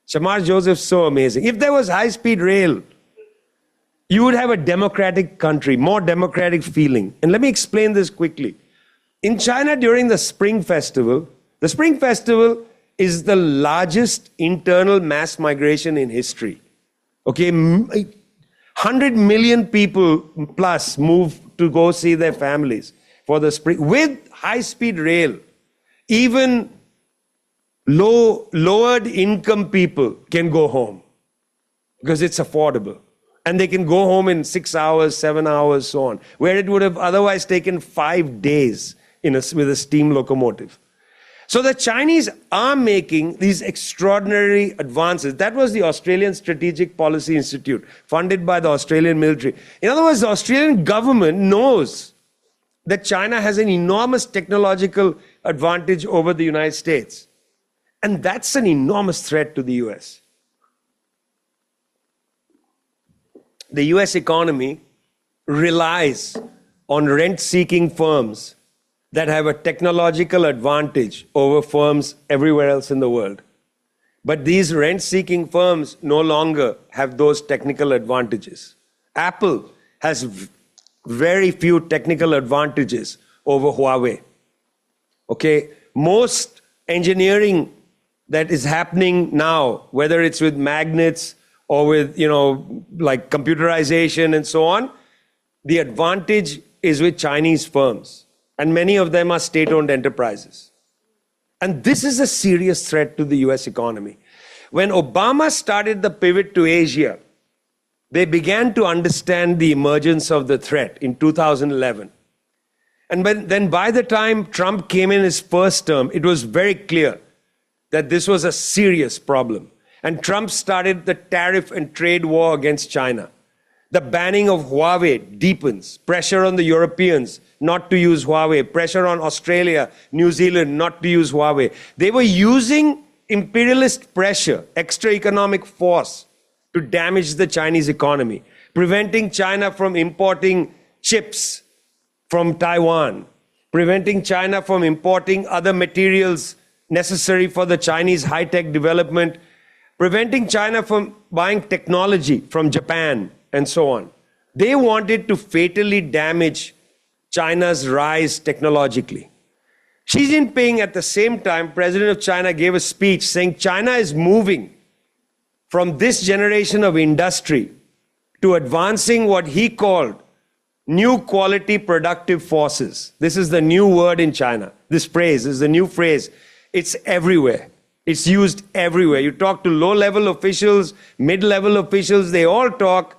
Shamar Joseph's so amazing. If there was high-speed rail, you would have a democratic country, more democratic feeling. And let me explain this quickly. In China, during the Spring Festival is the largest internal mass migration in history. Okay, 100 million people plus move to go see their families for the spring. With high-speed rail, even lowered income people can go home because it's affordable. And they can go home in 6 hours, 7 hours, so on, where it would have otherwise taken 5 days with a steam locomotive. So the Chinese are making these extraordinary advances. That was the Australian Strategic Policy Institute, funded by the Australian military. In other words, the Australian government knows that China has an enormous technological advantage over the United States. And that's an enormous threat to the US. The US economy relies on rent-seeking firms that have a technological advantage over firms everywhere else in the world. But these rent-seeking firms no longer have those technical advantages. Apple has very few technical advantages over Huawei. Okay, most engineering that is happening now, whether it's with magnets or with, like computerization and so on, the advantage is with Chinese firms. And many of them are state-owned enterprises. And this is a serious threat to the US economy. When Obama started the pivot to Asia, they began to understand the emergence of the threat in 2011. And then by the time Trump came in his first term, it was very clear that this was a serious problem. And Trump started the tariff and trade war against China. The banning of Huawei deepens. Pressure on the Europeans not to use Huawei. Pressure on Australia, New Zealand not to use Huawei. They were using imperialist pressure, extra economic force, to damage the Chinese economy, preventing China from importing chips from Taiwan, preventing China from importing other materials necessary for the Chinese high-tech development, preventing China from buying technology from Japan, and so on. They wanted to fatally damage China's rise technologically. Xi Jinping, at the same time, President of China, gave a speech saying China is moving from this generation of industry to advancing what he called new quality productive forces. This is the new word in China. This phrase is the new phrase. It's everywhere. It's used everywhere. You talk to low-level officials, mid-level officials, they all talk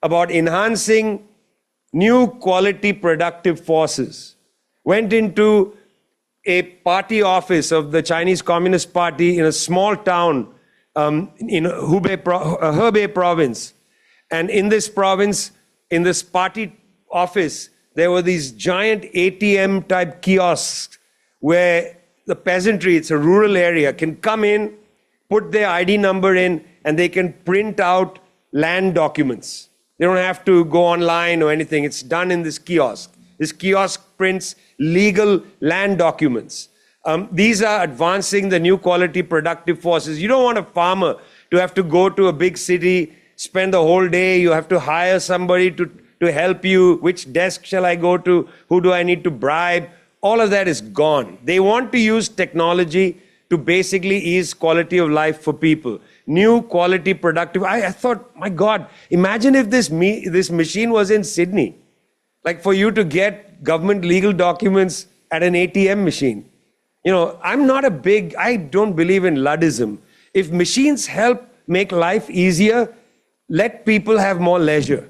about enhancing new quality productive forces. Went into a party office of the Chinese Communist Party in a small town in Hebei province. And in this province, in this party office, there were these giant ATM-type kiosks where the peasantry, it's a rural area, can come in, put their ID number in, and they can print out land documents. They don't have to go online or anything. It's done in this kiosk. This kiosk prints legal land documents. These are advancing the new quality productive forces. You don't want a farmer to have to go to a big city, spend the whole day. You have to hire somebody to help you. Which desk shall I go to? Who do I need to bribe? All of that is gone. They want to use technology to basically ease quality of life for people. New quality productive. I thought, my God, imagine if this machine was in Sydney. Like for you to get government legal documents at an ATM machine. You know, I don't believe in Luddism. If machines help make life easier, let people have more leisure.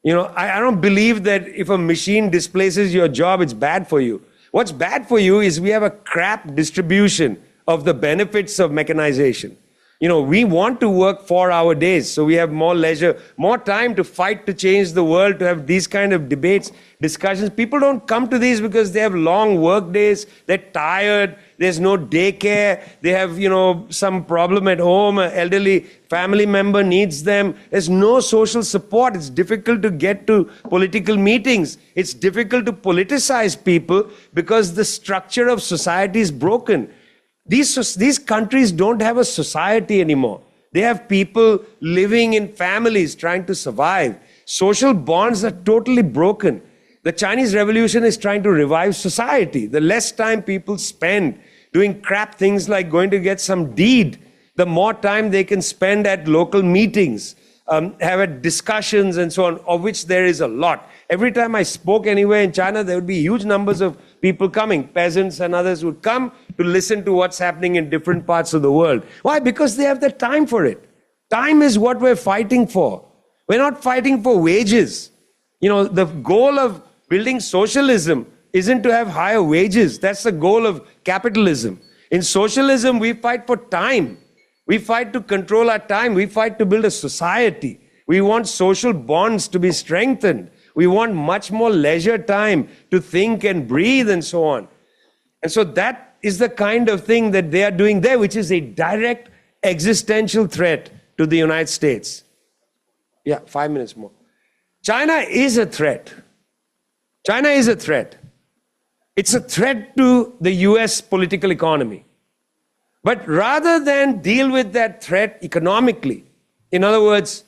You know, I don't believe that if a machine displaces your job, it's bad for you. What's bad for you is we have a crap distribution of the benefits of mechanization. You know, we want to work 4-hour days, so we have more leisure, more time to fight to change the world, to have these kind of debates, discussions. People don't come to these because they have long work days, they're tired, there's no daycare, they have, you know, some problem at home, an elderly family member needs them. There's no social support. It's difficult to get to political meetings. It's difficult to politicize people because the structure of society is broken. These countries don't have a society anymore. They have people living in families trying to survive. Social bonds are totally broken. The Chinese Revolution is trying to revive society. The less time people spend doing crap things like going to get some deed, the more time they can spend at local meetings, have discussions and so on, of which there is a lot. Every time I spoke anywhere in China, there would be huge numbers of people coming. Peasants and others would come to listen to what's happening in different parts of the world. Why? Because they have the time for it. Time is what we're fighting for. We're not fighting for wages. You know, the goal of building socialism isn't to have higher wages. That's the goal of capitalism. In socialism, we fight for time. We fight to control our time. We fight to build a society. We want social bonds to be strengthened. We want much more leisure time to think and breathe and so on. And so that is the kind of thing that they are doing there, which is a direct existential threat to the United States. Yeah, 5 minutes more. China is a threat. China is a threat. It's a threat to the US political economy. But rather than deal with that threat economically, in other words,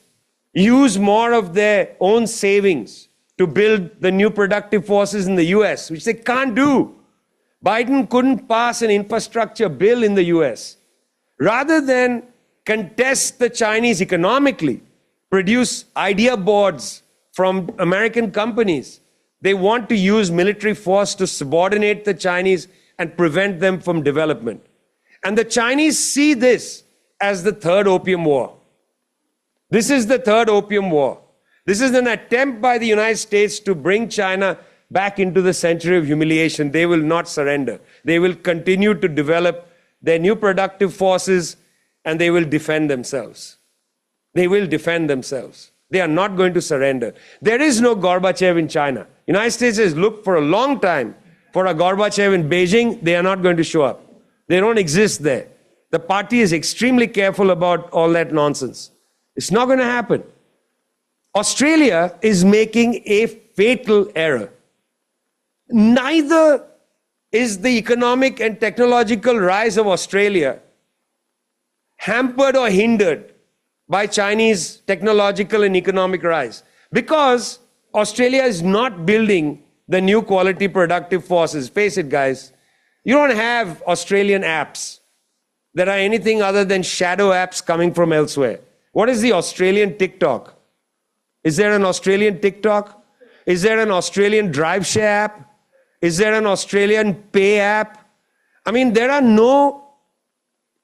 use more of their own savings to build the new productive forces in the US, which they can't do. Biden couldn't pass an infrastructure bill in the US. Rather than contest the Chinese economically, produce idea boards from American companies, they want to use military force to subordinate the Chinese and prevent them from development. And the Chinese see this as the third opium war. This is the third opium war. This is an attempt by the United States to bring China back into the century of humiliation. They will not surrender. They will continue to develop their new productive forces and they will defend themselves. They will defend themselves. They are not going to surrender. There is no Gorbachev in China. United States has looked for a long time for a Gorbachev in Beijing. They are not going to show up. They don't exist there. The party is extremely careful about all that nonsense. It's not going to happen. Australia is making a fatal error. Neither is the economic and technological rise of Australia hampered or hindered by Chinese technological and economic rise, because Australia is not building the new quality productive forces. Face it, guys, you don't have Australian apps that are anything other than shadow apps coming from elsewhere. What is the Australian TikTok? Is there an Australian TikTok? Is there an Australian drive share app? Is there an Australian pay app? I mean, there are no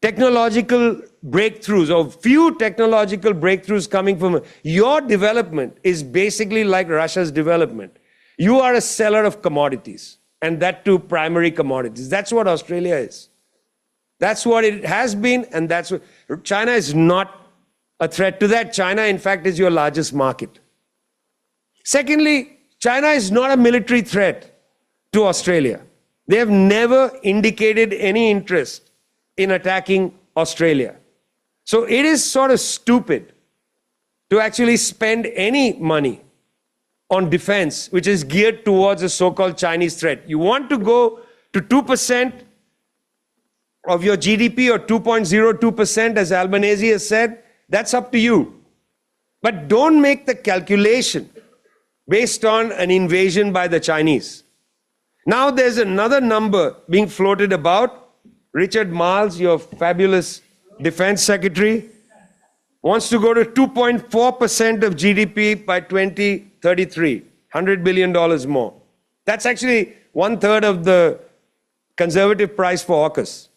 technological breakthroughs, or few technological breakthroughs coming from your development is basically like Russia's development. You are a seller of commodities, and that too primary commodities. That's what Australia is. That's what it has been, and that's what China is not a threat to that. China, in fact, is your largest market. Secondly, China is not a military threat to Australia. They have never indicated any interest in attacking Australia. So it is sort of stupid to actually spend any money on defense which is geared towards a so-called Chinese threat. You want to go to 2% of your GDP or 2.02%, as Albanese has said, that's up to you. But don't make the calculation based on an invasion by the Chinese. Now there's another number being floated about. Richard Marles, your fabulous Defense Secretary, wants to go to 2.4% of GDP by 2033, $100 billion more. That's actually 1/3 of the conservative price for AUKUS.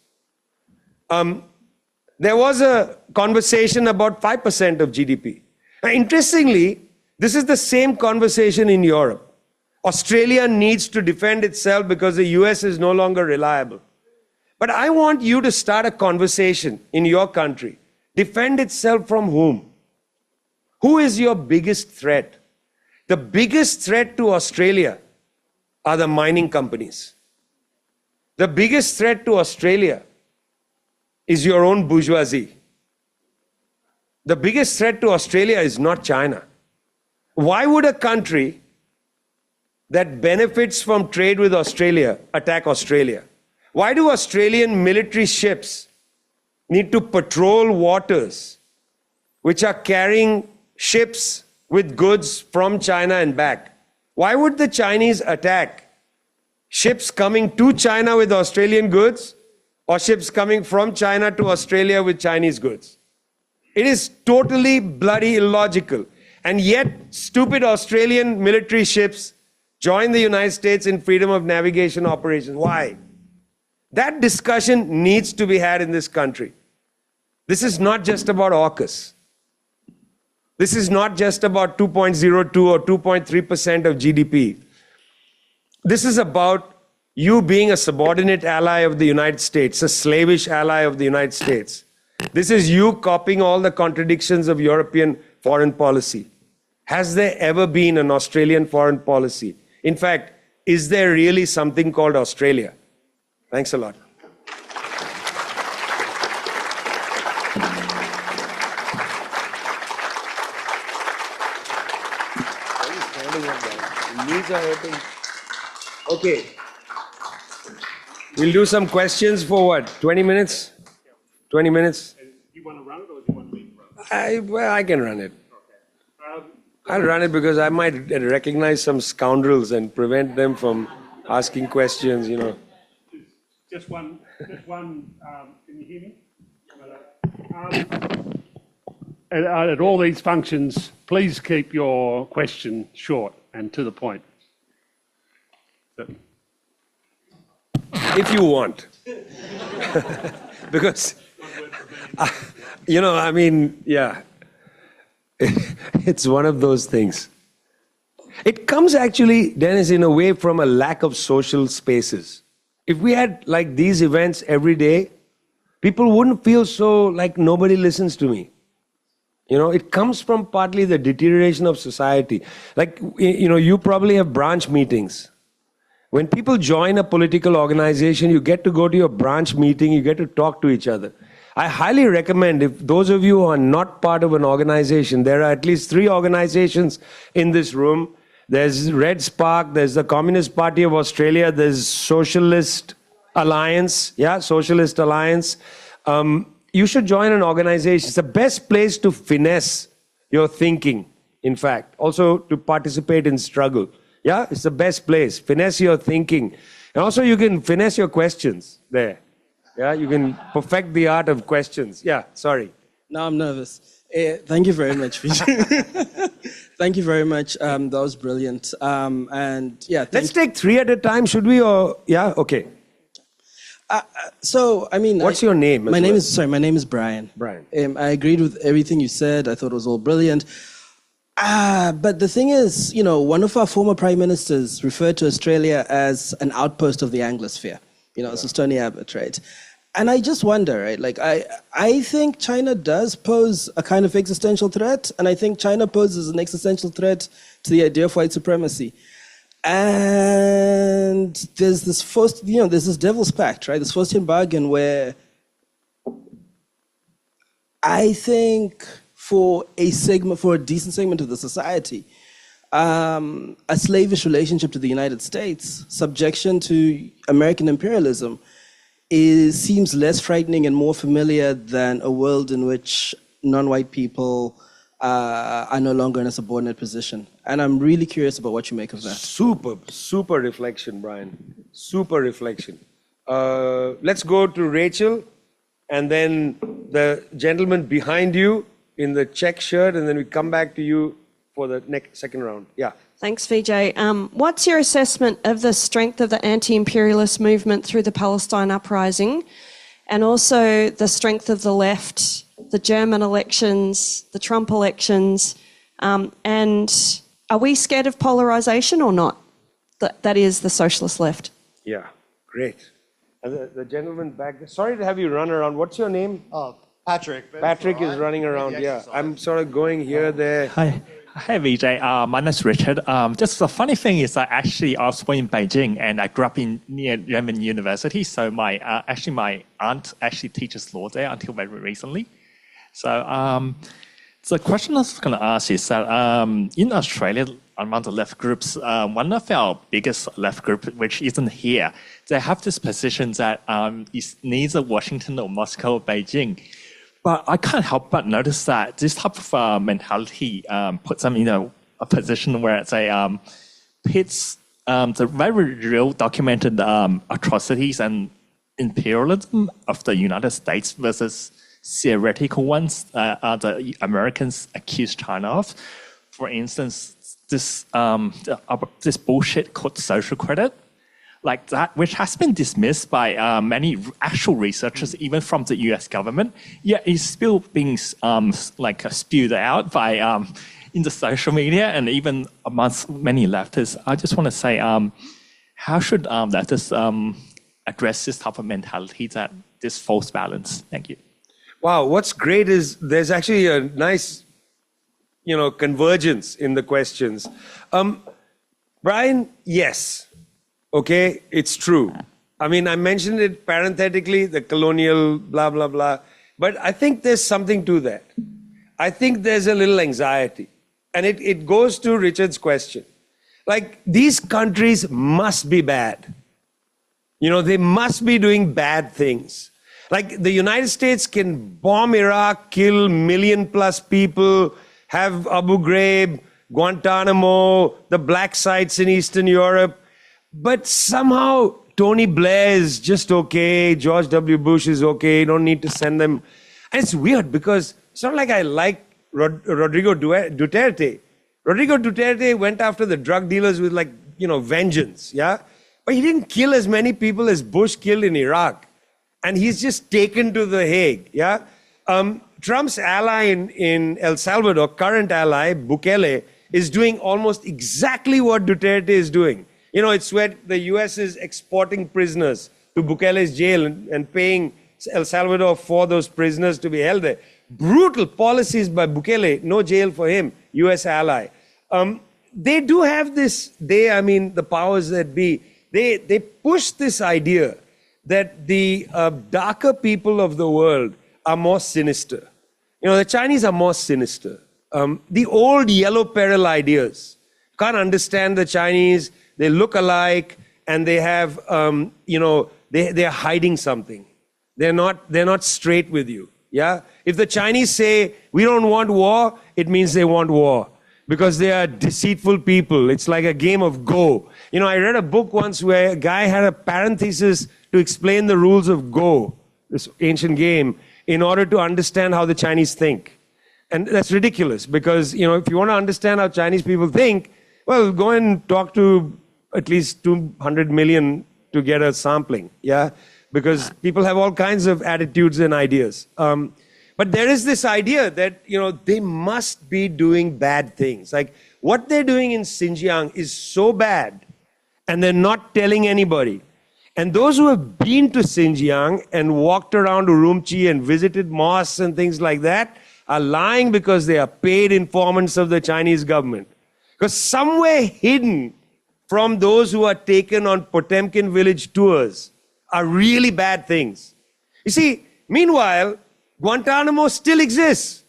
There was a conversation about 5% of GDP. Now, interestingly, this is the same conversation in Europe. Australia needs to defend itself because the US is no longer reliable. But I want you to start a conversation in your country. Defend itself from whom? Who is your biggest threat? The biggest threat to Australia are the mining companies. The biggest threat to Australia is your own bourgeoisie. The biggest threat to Australia is not China. Why would a country that benefits from trade with Australia attack Australia? Why do Australian military ships need to patrol waters which are carrying ships with goods from China and back? Why would the Chinese attack ships coming to China with Australian goods or ships coming from China to Australia with Chinese goods? It is totally bloody illogical. And yet, stupid Australian military ships join the United States in freedom of navigation operations. Why? That discussion needs to be had in this country. This is not just about AUKUS. This is not just about 2.02 or 2.3% of GDP. This is about you being a subordinate ally of the United States, a slavish ally of the United States. This is you copying all the contradictions of European foreign policy. Has there ever been an Australian foreign policy? In fact, is there really something called Australia? Thanks a lot. Knees are hurting. Okay. We'll do some questions for what? 20 minutes? 20 minutes? You want to run it or do you want me to run it? Well, I can run it. I'll run it because I might recognize some scoundrels and prevent them from asking questions, you know. Just one, can you hear me? At all these functions, please keep your question short and to the point. If you want. Because, you know, I mean, yeah, it's one of those things. It comes actually, Dennis, in a way from a lack of social spaces. If we had like these events every day, people wouldn't feel so like nobody listens to me. You know, it comes from partly the deterioration of society. Like, you know, you probably have branch meetings. When people join a political organization, you get to go to your branch meeting, you get to talk to each other. I highly recommend, if those of you who are not part of an organization, there are at least 3 organizations in this room. There's Red Spark, there's the Communist Party of Australia, there's Socialist Alliance, Socialist Alliance. You should join an organization. It's the best place to finesse your thinking, in fact. Also to participate in struggle. Yeah, it's the best place. Finesse your thinking. And also you can finesse your questions there. Yeah, you can perfect the art of questions. Yeah, sorry. Now I'm nervous. Thank you very much, Vijay. Thank you very much. That was brilliant. And yeah, let's take 3 at a time, should we? Or yeah, okay. So I mean, what's your name? My name is Brian. Brian. I agreed with everything you said. I thought it was all brilliant. But the thing is, you know, one of our former prime ministers referred to Australia as an outpost of the Anglosphere. You know, this is Tony Abbott, right? And I just wonder, right? Like, I think China does pose a kind of existential threat, and I think China poses an existential threat to the idea of white supremacy. And there's this there's this devil's pact, right? This Faustian bargain where I think for a decent segment of the society, a slavish relationship to the United States, subjection to American imperialism, seems less frightening and more familiar than a world in which non-white people are no longer in a subordinate position. And I'm really curious about what you make of that. Super reflection, Brian. Super reflection. Let's go to Rachel, and then the gentleman behind you in the check shirt, and then we come back to you for the second round. Yeah. Thanks, Vijay. What's your assessment of the strength of the anti-imperialist movement through the Palestine uprising, and also the strength of the left, the German elections, the Trump elections, and are we scared of polarisation or not? That is the socialist left. Yeah, great. And the gentleman back there, sorry to have you run around. What's your name? Patrick. Patrick is running around, yeah. I'm sort of going here, there. Hi. Hi, Vijay. My name is Richard. Just the funny thing is, I was born in Beijing, and I grew up near Renmin University. So my aunt actually teaches law there until very recently. So the question I was going to ask is that in Australia, among the left groups, one of our biggest left group, which isn't here, they have this position that it's neither Washington or Moscow or Beijing. But I can't help but notice that this type of mentality puts them in a position where they pits the very real documented atrocities and imperialism of the United States versus theoretical ones the Americans accuse China of. For instance, this bullshit called social credit, like that, which has been dismissed by many actual researchers, even from the U.S. government, yet it's still being spewed out by in the social media and even amongst many leftists. I just want to say, how should leftists address this type of mentality, that this false balance? Thank you. Wow, what's great is there's actually a nice, convergence in the questions. Brian, yes. Okay, it's true. I mean, I mentioned it parenthetically, the colonial blah, blah, blah. But I think there's something to that. I think there's a little anxiety. And it goes to Richard's question. Like, these countries must be bad. They must be doing bad things. Like, the United States can bomb Iraq, kill 1 million+ people, have Abu Ghraib, Guantanamo, the black sites in Eastern Europe. But somehow Tony Blair is just okay, George W. Bush is okay, you don't need to send them. And it's weird because it's not like I like Rodrigo Duterte. Rodrigo Duterte went after the drug dealers with vengeance, yeah? But he didn't kill as many people as Bush killed in Iraq. And he's just taken to The Hague, yeah? Trump's ally in El Salvador, current ally, Bukele, is doing almost exactly what Duterte is doing. It's where the US is exporting prisoners to Bukele's jail and paying El Salvador for those prisoners to be held there. Brutal policies by Bukele, no jail for him, US ally. They do have this, the powers that be, they push this idea that the darker people of the world are more sinister. The Chinese are more sinister. The old yellow peril ideas. Can't understand the Chinese, they look alike, and they have, they're hiding something. They're not straight with you. Yeah? If the Chinese say, we don't want war, it means they want war. Because they are deceitful people. It's like a game of Go. I read a book once where a guy had a parenthesis to explain the rules of Go, this ancient game, in order to understand how the Chinese think. And that's ridiculous because, if you want to understand how Chinese people think, well, go and talk to at least 200 million to get a sampling, yeah? Because people have all kinds of attitudes and ideas. But there is this idea that, they must be doing bad things. Like, what they're doing in Xinjiang is so bad, and they're not telling anybody. And those who have been to Xinjiang and walked around Urumqi and visited mosques and things like that are lying because they are paid informants of the Chinese government. Because somewhere hidden from those who are taken on Potemkin village tours are really bad things. You see, meanwhile, Guantanamo still exists.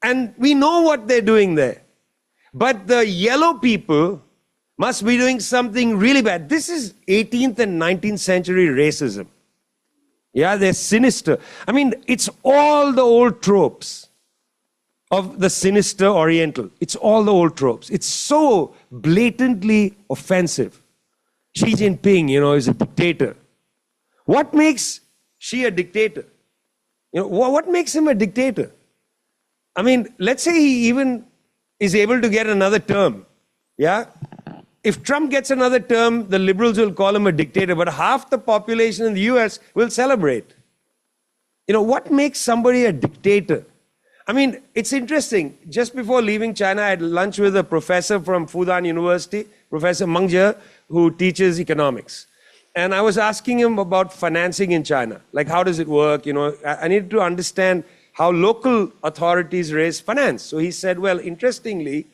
And we know what they're doing there. But the yellow people must be doing something really bad. This is 18th and 19th century racism. Yeah, they're sinister. It's all the old tropes of the sinister Oriental. It's all the old tropes. It's so blatantly offensive. Xi Jinping, is a dictator. What makes Xi a dictator? What makes him a dictator? Let's say he even is able to get another term. Yeah? If Trump gets another term, the liberals will call him a dictator, but half the population in the US will celebrate. What makes somebody a dictator? It's interesting. Just before leaving China, I had lunch with a professor from Fudan University, Professor Meng Jie, who teaches economics. And I was asking him about financing in China. Like, how does it work? I needed to understand how local authorities raise finance. So he said, well, interestingly,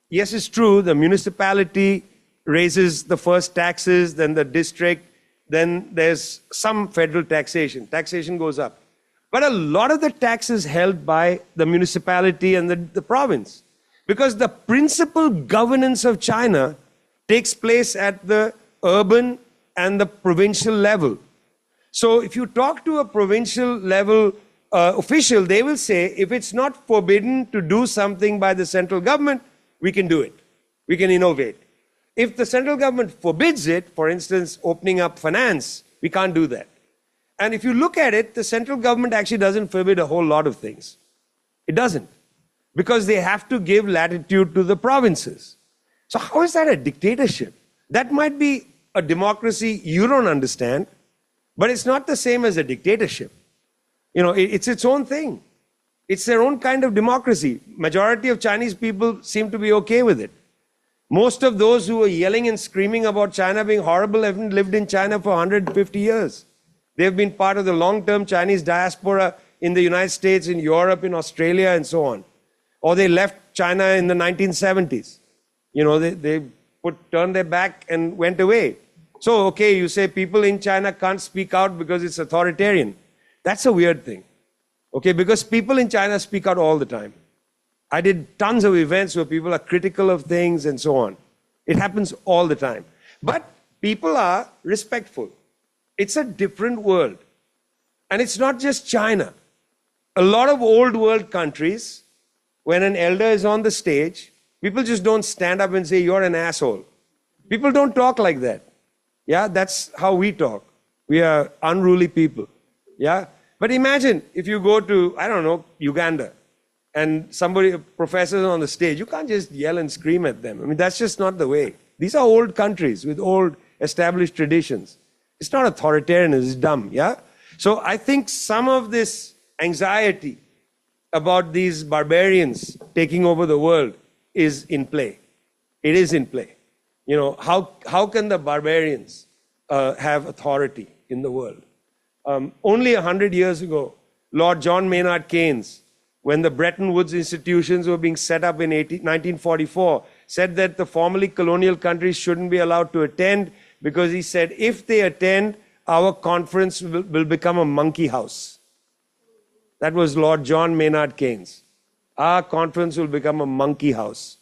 yes, it's true, the municipality raises the first taxes, then the district, then there's some federal taxation. Taxation goes up. But a lot of the tax is held by the municipality and the province. Because the principal governance of China takes place at the urban and the provincial level. So if you talk to a provincial level official, they will say, if it's not forbidden to do something by the central government, we can do it. We can innovate. If the central government forbids it, for instance, opening up finance, we can't do that. And if you look at it, the central government actually doesn't forbid a whole lot of things. It doesn't. Because they have to give latitude to the provinces. So how is that a dictatorship? That might be a democracy you don't understand, but it's not the same as a dictatorship. It's its own thing. It's their own kind of democracy. Majority of Chinese people seem to be okay with it. Most of those who are yelling and screaming about China being horrible haven't lived in China for 150 years. They've been part of the long-term Chinese diaspora in the United States, in Europe, in Australia, and so on. Or they left China in the 1970s. They turned their back and went away. So, okay, you say people in China can't speak out because it's authoritarian. That's a weird thing. Okay, because people in China speak out all the time. I did tons of events where people are critical of things and so on. It happens all the time. But people are respectful. It's a different world. And it's not just China. A lot of old world countries, when an elder is on the stage, people just don't stand up and say, you're an asshole. People don't talk like that. Yeah, that's how we talk. We are unruly people. Yeah. But imagine if you go to, I don't know, Uganda, and a professor is on the stage, you can't just yell and scream at them. That's just not the way. These are old countries with old established traditions. It's not authoritarian, it's dumb, yeah? So I think some of this anxiety about these barbarians taking over the world is in play. It is in play. How can the barbarians have authority in the world? Only 100 years ago, Lord John Maynard Keynes, when the Bretton Woods institutions were being set up in 1944, said that the formerly colonial countries shouldn't be allowed to attend because he said, if they attend, our conference will become a monkey house. That was Lord John Maynard Keynes. Our conference will become a monkey house.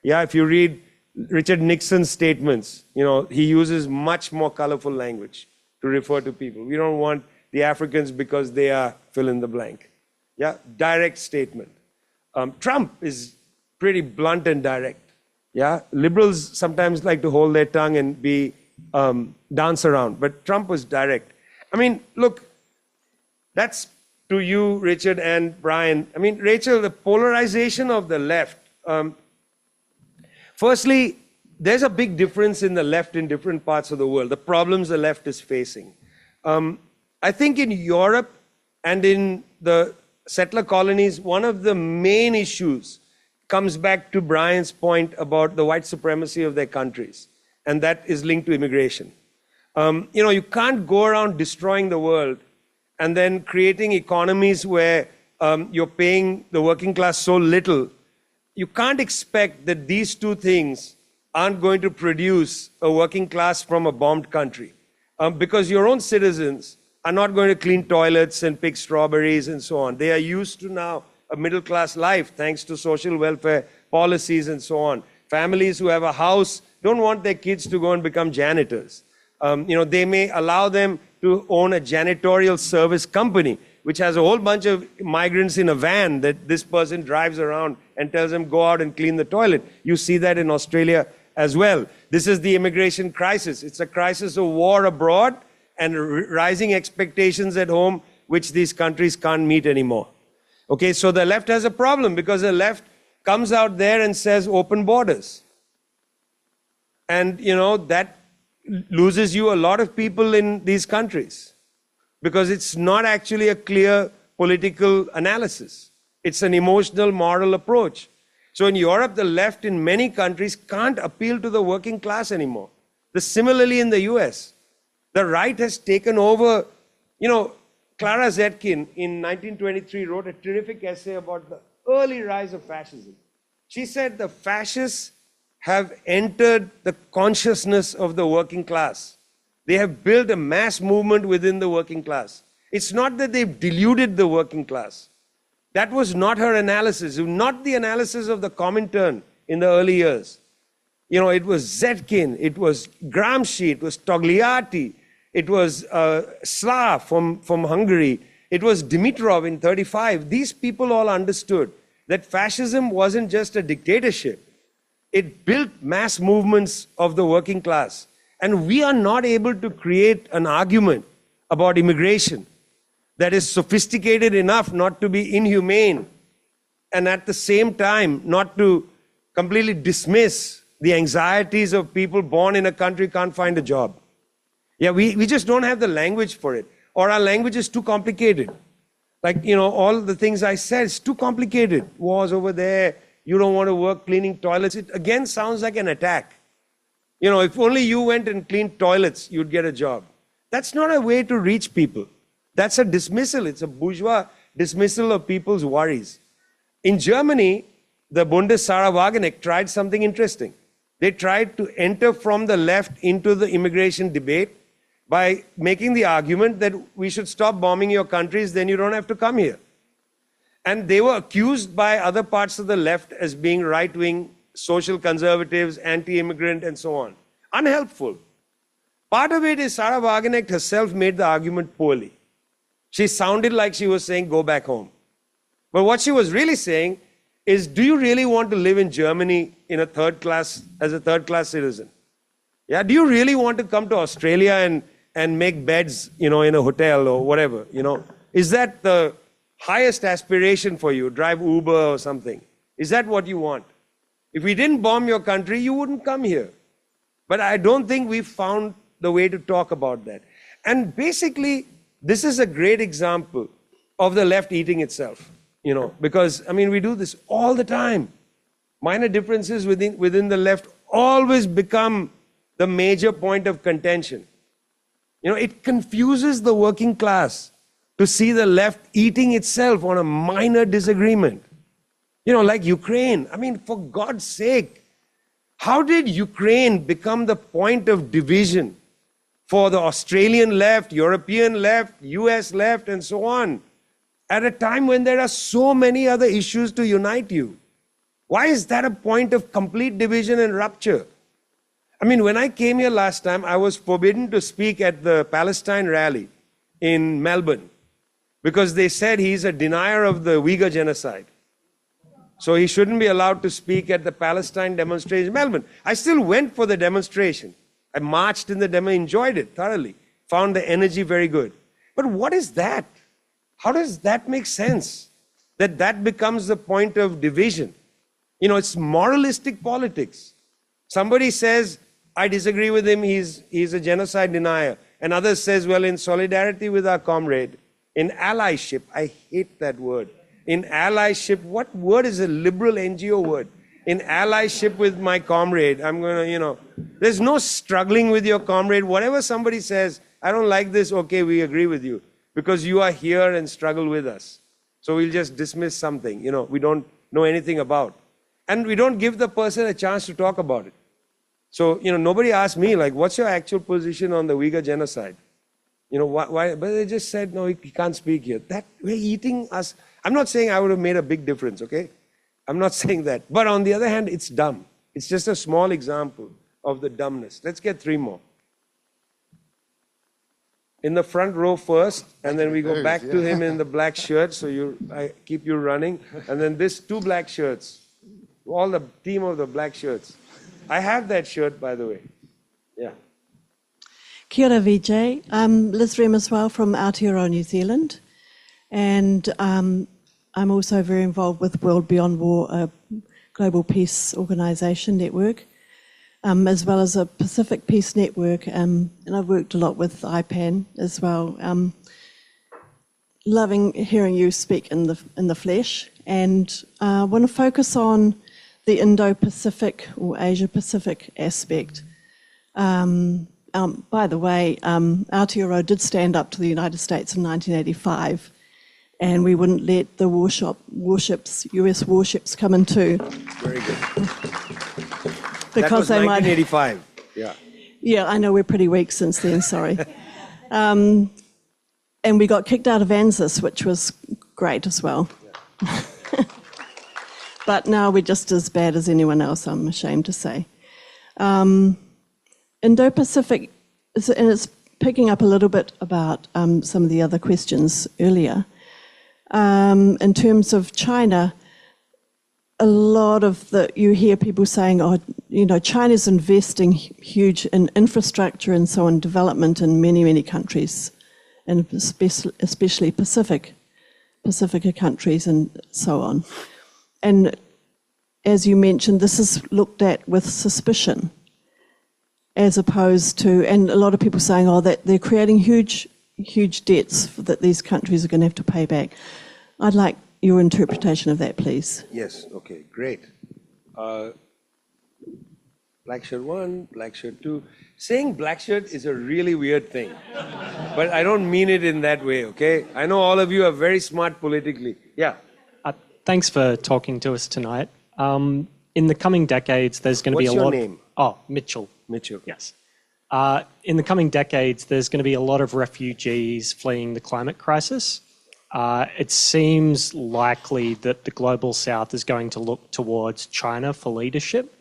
Yeah, if you read Richard Nixon's statements, he uses much more colorful language to refer to people. We don't want the Africans because they are fill in the blank. Yeah, direct statement. Trump is pretty blunt and direct. Yeah, liberals sometimes like to hold their tongue and be dance around, but Trump was direct. I mean, look, that's to you, Richard and Brian. I mean, Rachel, the polarization of the left. Firstly, there's a big difference in the left in different parts of the world, the problems the left is facing. I think in Europe and in the settler colonies, one of the main issues comes back to Brian's point about the white supremacy of their countries, and that is linked to immigration. You can't go around destroying the world and then creating economies where you're paying the working class so little. You can't expect that these two things aren't going to produce a working class from a bombed country, because your own citizens are not going to clean toilets and pick strawberries and so on. They are used to now a middle-class life thanks to social welfare policies and so on. Families who have a house don't want their kids to go and become janitors. They may allow them to own a janitorial service company, which has a whole bunch of migrants in a van that this person drives around and tells them, go out and clean the toilet. You see that in Australia as well. This is the immigration crisis. It's a crisis of war abroad and rising expectations at home, which these countries can't meet anymore. Okay, so the left has a problem because the left comes out there and says open borders. And, that loses you a lot of people in these countries because it's not actually a clear political analysis. It's an emotional, moral approach. So in Europe, the left in many countries can't appeal to the working class anymore. Similarly in the US, the right has taken over. Clara Zetkin in 1923 wrote a terrific essay about the early rise of fascism. She said the fascists have entered the consciousness of the working class. They have built a mass movement within the working class. It's not that they've deluded the working class. That was not her analysis, not the analysis of the Comintern in the early years. It was Zetkin, it was Gramsci, it was Togliatti, it was Sla from Hungary, it was Dimitrov in 1935. These people all understood that fascism wasn't just a dictatorship. It built mass movements of the working class. And we are not able to create an argument about immigration that is sophisticated enough not to be inhumane and at the same time not to completely dismiss the anxieties of people born in a country can't find a job. Yeah, we just don't have the language for it, or our language is too complicated. Like, all the things I said, it's too complicated. Wars over there, you don't want to work cleaning toilets. It again sounds like an attack. If only you went and cleaned toilets, you'd get a job. That's not a way to reach people. That's a dismissal. It's a bourgeois dismissal of people's worries. In Germany, the Bundeswageneck tried something interesting. They tried to enter from the left into the immigration debate by making the argument that we should stop bombing your countries, then you don't have to come here. And they were accused by other parts of the left as being right-wing, social conservatives, anti-immigrant, and so on. Unhelpful. Part of it is Sarah Wagenknecht herself made the argument poorly. She sounded like she was saying, go back home. But what she was really saying is, do you really want to live in Germany in a as a third-class citizen? Yeah, do you really want to come to Australia and make beds, in a hotel or whatever, Is that the highest aspiration for you? Drive Uber or something. Is that what you want? If we didn't bomb your country, you wouldn't come here. But I don't think we've found the way to talk about that. And basically, this is a great example of the left eating itself, because, we do this all the time. Minor differences within the left always become the major point of contention. You know, it confuses the working class to see the left eating itself on a minor disagreement. You know, like Ukraine. I mean, for God's sake, how did Ukraine become the point of division for the Australian left, European left, US left, and so on, at a time when there are so many other issues to unite you? Why is that a point of complete division and rupture? I mean, when I came here last time, I was forbidden to speak at the Palestine rally in Melbourne because they said he's a denier of the Uyghur genocide. So he shouldn't be allowed to speak at the Palestine demonstration in Melbourne. I still went for the demonstration. I marched in the demo, enjoyed it thoroughly, found the energy very good. But what is that? How does that make sense? That becomes the point of division. You know, it's moralistic politics. Somebody says, I disagree with him, he's a genocide denier. And others says, well, in solidarity with our comrade, in allyship, I hate that word. In allyship, what word is a liberal NGO word? In allyship with my comrade, I'm going to, you know, there's no struggling with your comrade. Whatever somebody says, I don't like this, okay, we agree with you. Because you are here and struggle with us. So we'll just dismiss something, you know, we don't know anything about. And we don't give the person a chance to talk about it. So, you know, nobody asked me, like, what's your actual position on the Uyghur genocide? You know, why? But they just said, no, he can't speak here. That, we're eating us. I'm not saying I would have made a big difference, okay? I'm not saying that. But on the other hand, it's dumb. It's just a small example of the dumbness. Let's get 3 more. In the front row first, and then we go back to him in the black shirt, so I keep you running. And then this 2 black shirts. All the team of the black shirts. I have that shirt, by the way. Yeah. Kia ora, Vijay. I'm Liz Rem as well from Aotearoa, New Zealand. And I'm also very involved with World Beyond War, a global peace organisation network, as well as a Pacific Peace Network. And I've worked a lot with IPAN as well. Loving hearing you speak in the flesh. And I want to focus on the Indo-Pacific or Asia-Pacific aspect. By the way, Aotearoa did stand up to the United States in 1985, and we wouldn't let the warships, US warships, come in too. Very good. Because that was they 1985. Yeah. Yeah, I know we're pretty weak since then. Sorry. And we got kicked out of ANZUS, which was great as well. Yeah. But now we're just as bad as anyone else, I'm ashamed to say. Indo-Pacific, and it's picking up a little bit about some of the other questions earlier. In terms of China, a lot of you hear people saying, oh, you know, China's investing huge in infrastructure and so on, development in many, many countries, and especially Pacific countries and so on. And as you mentioned, this is looked at with suspicion, as opposed to, and a lot of people saying, oh, that they're creating huge debts that these countries are going to have to pay back. I'd like your interpretation of that, please. Yes, okay, great. Black shirt 1, black shirt 2. Saying black shirt is a really weird thing, but I don't mean it in that way, okay? I know all of you are very smart politically. Yeah. Thanks for talking to us tonight. In the coming decades, there's going to be a lot... What's your name? Oh, Mitchell. Mitchell. Yes. In the coming decades, there's going to be a lot of refugees fleeing the climate crisis. It seems likely that the Global South is going to look towards China for leadership.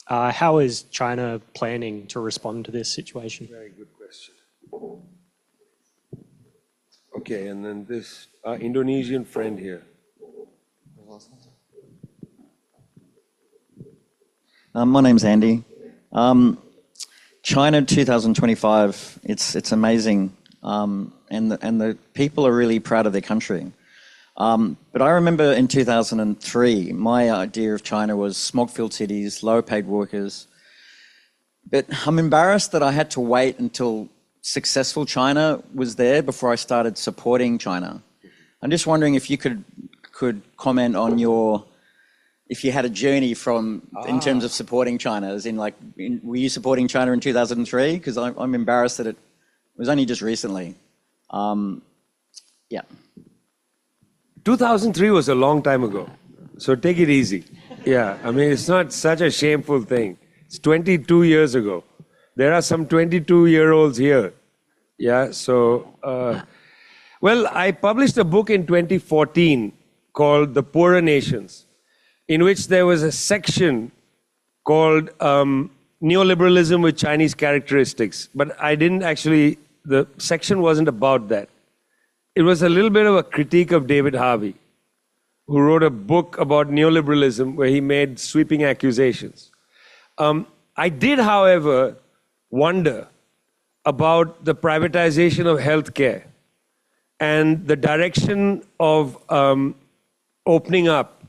How is China planning to respond to this situation? Very good question. Okay, and then this Indonesian friend here. My name's Andy. China 2025, it's amazing, and the people are really proud of their country. But I remember in 2003, my idea of China was smog-filled cities, low-paid workers. But I'm embarrassed that I had to wait until successful China was there before I started supporting China. I'm just wondering if you could comment on if you had a journey in terms of supporting China, as in were you supporting China in 2003? Because I'm embarrassed that it was only just recently. Yeah. 2003 was a long time ago. So take it easy. Yeah, I mean, it's not such a shameful thing. It's 22 years ago. There are some 22-year-olds here. Yeah, so, well, I published a book in 2014 called The Poorer Nations, in which there was a section called Neoliberalism with Chinese Characteristics. But I didn't actually, the section wasn't about that. It was a little bit of a critique of David Harvey, who wrote a book about neoliberalism where he made sweeping accusations. I did, however, wonder about the privatization of healthcare and the direction of opening up,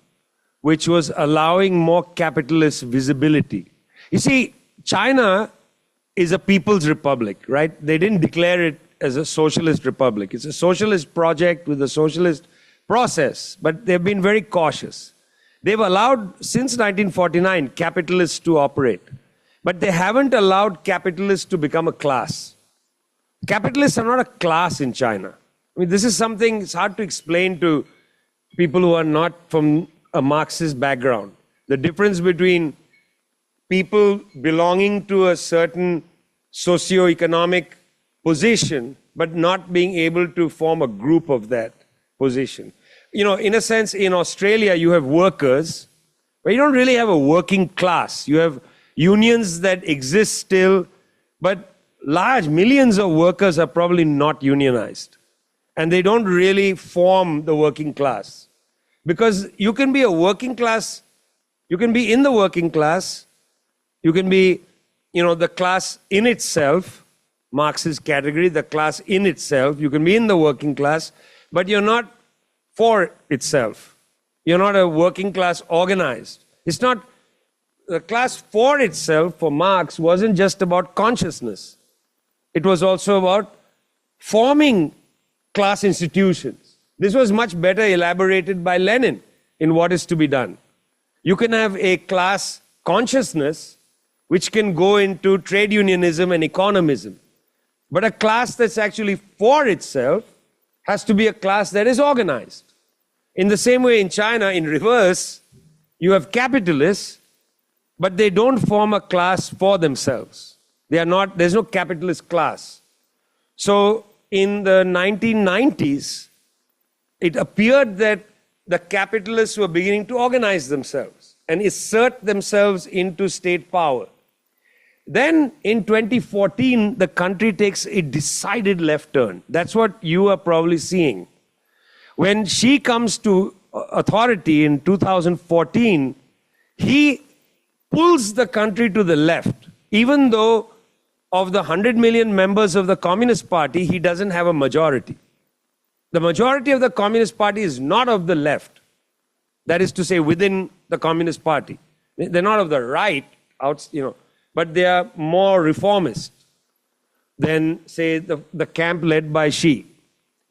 which was allowing more capitalist visibility. You see, China is a people's republic, right? They didn't declare it as a socialist republic. It's a socialist project with a socialist process, but they've been very cautious. They've allowed, since 1949, capitalists to operate, but they haven't allowed capitalists to become a class. Capitalists are not a class in China. I mean, this is something it's hard to explain to people who are not from a Marxist background. The difference between people belonging to a certain socio-economic position, but not being able to form a group of that position. You know, in a sense, in Australia, you have workers, but you don't really have a working class. You have unions that exist still, but large millions of workers are probably not unionized. And they don't really form the working class. Because you can be a working class, you can be in the working class, you can be, you know, the class in itself, Marxist category, the class in itself, you can be in the working class, but you're not for itself. You're not a working class organized. It's not, the class for itself, for Marx, wasn't just about consciousness. It was also about forming class institutions. This was much better elaborated by Lenin in What Is to Be Done. You can have a class consciousness which can go into trade unionism and economism. But a class that's actually for itself has to be a class that is organized. In the same way in China, in reverse, you have capitalists, but they don't form a class for themselves. They are not, there's no capitalist class. So in the 1990s, it appeared that the capitalists were beginning to organize themselves and assert themselves into state power. Then in 2014, the country takes a decided left turn. That's what you are probably seeing. When Xi comes to authority in 2014, he pulls the country to the left. Even though of the 100 million members of the Communist Party, he doesn't have a majority. The majority of the Communist Party is not of the left. That is to say, within the Communist Party. They're not of the right, but they are more reformist than, say, the camp led by Xi,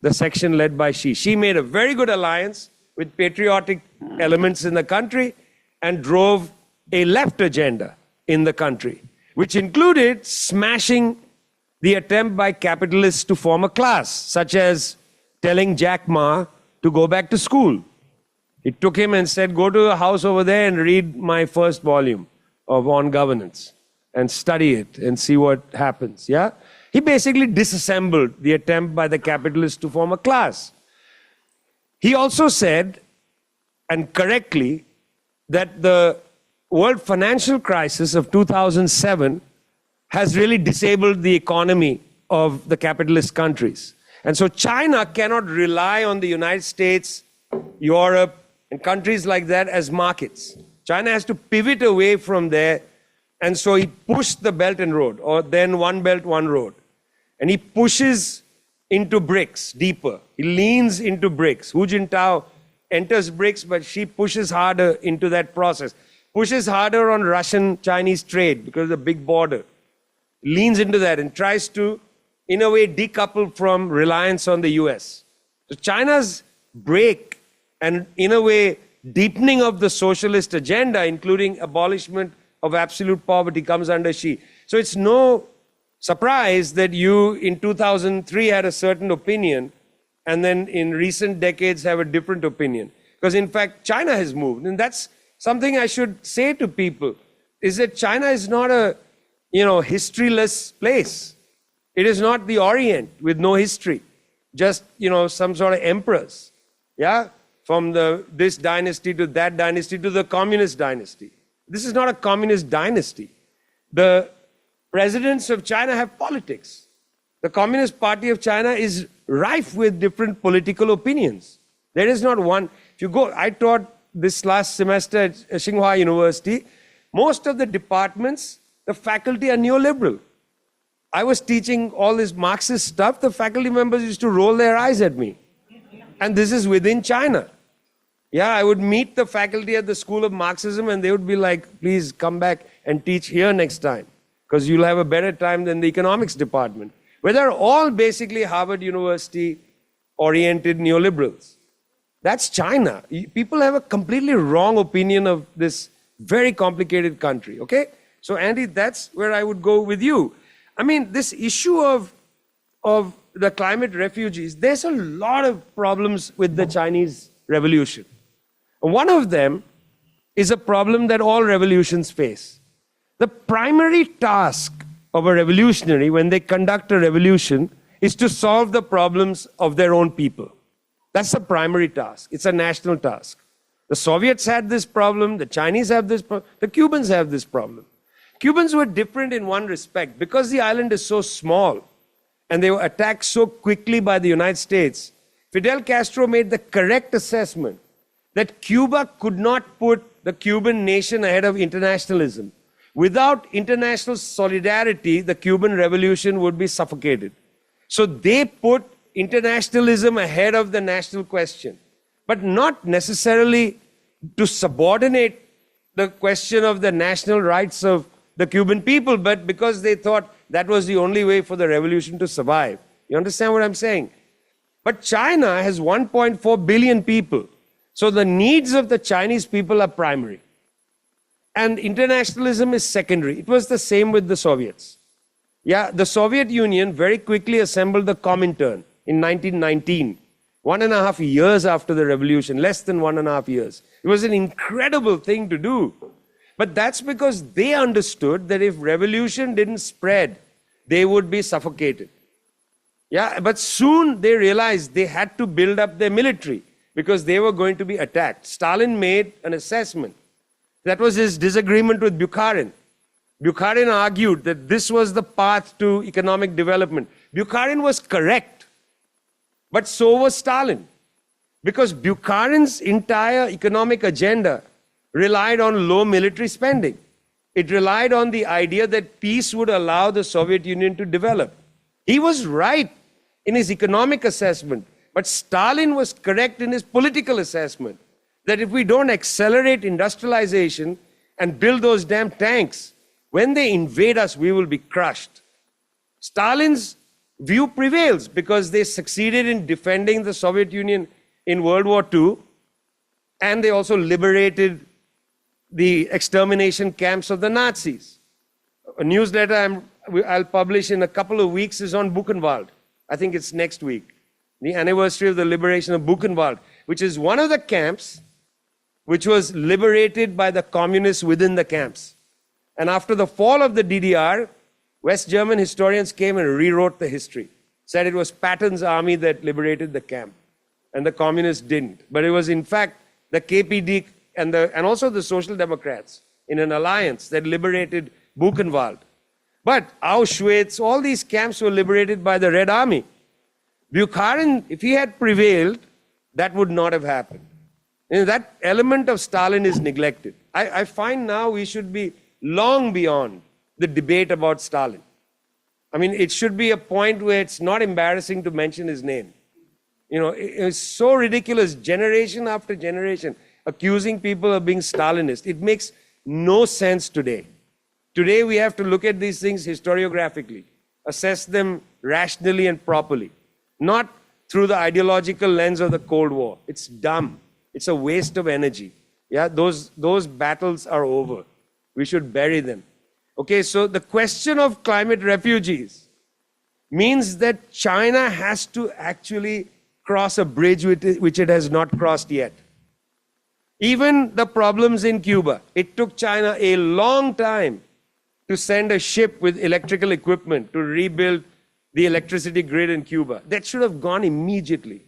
the section led by Xi. Xi made a very good alliance with patriotic elements in the country and drove a left agenda in the country, which included smashing the attempt by capitalists to form a class, such as telling Jack Ma to go back to school. He took him and said, go to a house over there and read my first volume of On Governance and study it and see what happens, yeah? He basically disassembled the attempt by the capitalists to form a class. He also said, and correctly, that the world financial crisis of 2007 has really disabled the economy of the capitalist countries. And so China cannot rely on the United States, Europe, and countries like that as markets. China has to pivot away from there. And so he pushed the Belt and Road, or then One Belt, One Road. And he pushes into BRICS deeper. He leans into BRICS. Hu Jintao enters BRICS, but she pushes harder into that process. Pushes harder on Russian-Chinese trade because of the big border. Leans into that and tries to, in a way, decouple from reliance on the US. So China's break and, in a way, deepening of the socialist agenda, including abolishment of absolute poverty, comes under Xi. So it's no surprised that you in 2003 had a certain opinion and then in recent decades have a different opinion. Because in fact, China has moved. And that's something I should say to people, is that China is not a, historyless place. It is not the Orient with no history. Just, some sort of emperors. Yeah? From this dynasty to that dynasty to the communist dynasty. This is not a communist dynasty. The presidents of China have politics. The Communist Party of China is rife with different political opinions. There is not one. If you go, I taught this last semester at Tsinghua University. Most of the departments, the faculty are neoliberal. I was teaching all this Marxist stuff. The faculty members used to roll their eyes at me. And this is within China. Yeah, I would meet the faculty at the School of Marxism and they would be like, please come back and teach here next time, because you'll have a better time than the economics department. Where they're all basically Harvard University-oriented neoliberals. That's China. People have a completely wrong opinion of this very complicated country, okay? So Andy, that's where I would go with you. I mean, this issue of the climate refugees, there's a lot of problems with the Chinese revolution. One of them is a problem that all revolutions face. The primary task of a revolutionary when they conduct a revolution is to solve the problems of their own people. That's the primary task. It's a national task. The Soviets had this problem, the Chinese have this problem, the Cubans have this problem. Cubans were different in one respect. Because the island is so small and they were attacked so quickly by the United States, Fidel Castro made the correct assessment that Cuba could not put the Cuban nation ahead of internationalism. Without international solidarity, the Cuban revolution would be suffocated. So they put internationalism ahead of the national question, but not necessarily to subordinate the question of the national rights of the Cuban people, but because they thought that was the only way for the revolution to survive. You understand what I'm saying? But China has 1.4 billion people. So the needs of the Chinese people are primary. And internationalism is secondary. It was the same with the Soviets. Yeah, the Soviet Union very quickly assembled the Comintern in 1919, 1.5 years after the revolution, less than 1.5 years. It was an incredible thing to do. But that's because they understood that if revolution didn't spread, they would be suffocated. Yeah, but soon they realized they had to build up their military because they were going to be attacked. Stalin made an assessment. That was his disagreement with Bukharin. Bukharin argued that this was the path to economic development. Bukharin was correct, but so was Stalin. Because Bukharin's entire economic agenda relied on low military spending. It relied on the idea that peace would allow the Soviet Union to develop. He was right in his economic assessment, but Stalin was correct in his political assessment. That if we don't accelerate industrialization and build those damn tanks, when they invade us, we will be crushed. Stalin's view prevails because they succeeded in defending the Soviet Union in World War II, and they also liberated the extermination camps of the Nazis. A newsletter I'll publish in a couple of weeks is on Buchenwald. I think it's next week. The anniversary of the liberation of Buchenwald, which is one of the camps which was liberated by the communists within the camps. And after the fall of the DDR, West German historians came and rewrote the history. Said it was Patton's army that liberated the camp, and the communists didn't. But it was in fact the KPD and also the Social Democrats in an alliance that liberated Buchenwald. But Auschwitz, all these camps were liberated by the Red Army. Bukharin, if he had prevailed, that would not have happened. And that element of Stalin is neglected. I find now we should be long beyond the debate about Stalin. I mean, it should be a point where it's not embarrassing to mention his name. You know, it's so ridiculous, generation after generation, accusing people of being Stalinist. It makes no sense today. Today we have to look at these things historiographically, assess them rationally and properly, not through the ideological lens of the Cold War. It's dumb. It's a waste of energy. Yeah, those battles are over. We should bury them. Okay, so the question of climate refugees means that China has to actually cross a bridge which it has not crossed yet. Even the problems in Cuba, it took China a long time to send a ship with electrical equipment to rebuild the electricity grid in Cuba. That should have gone immediately.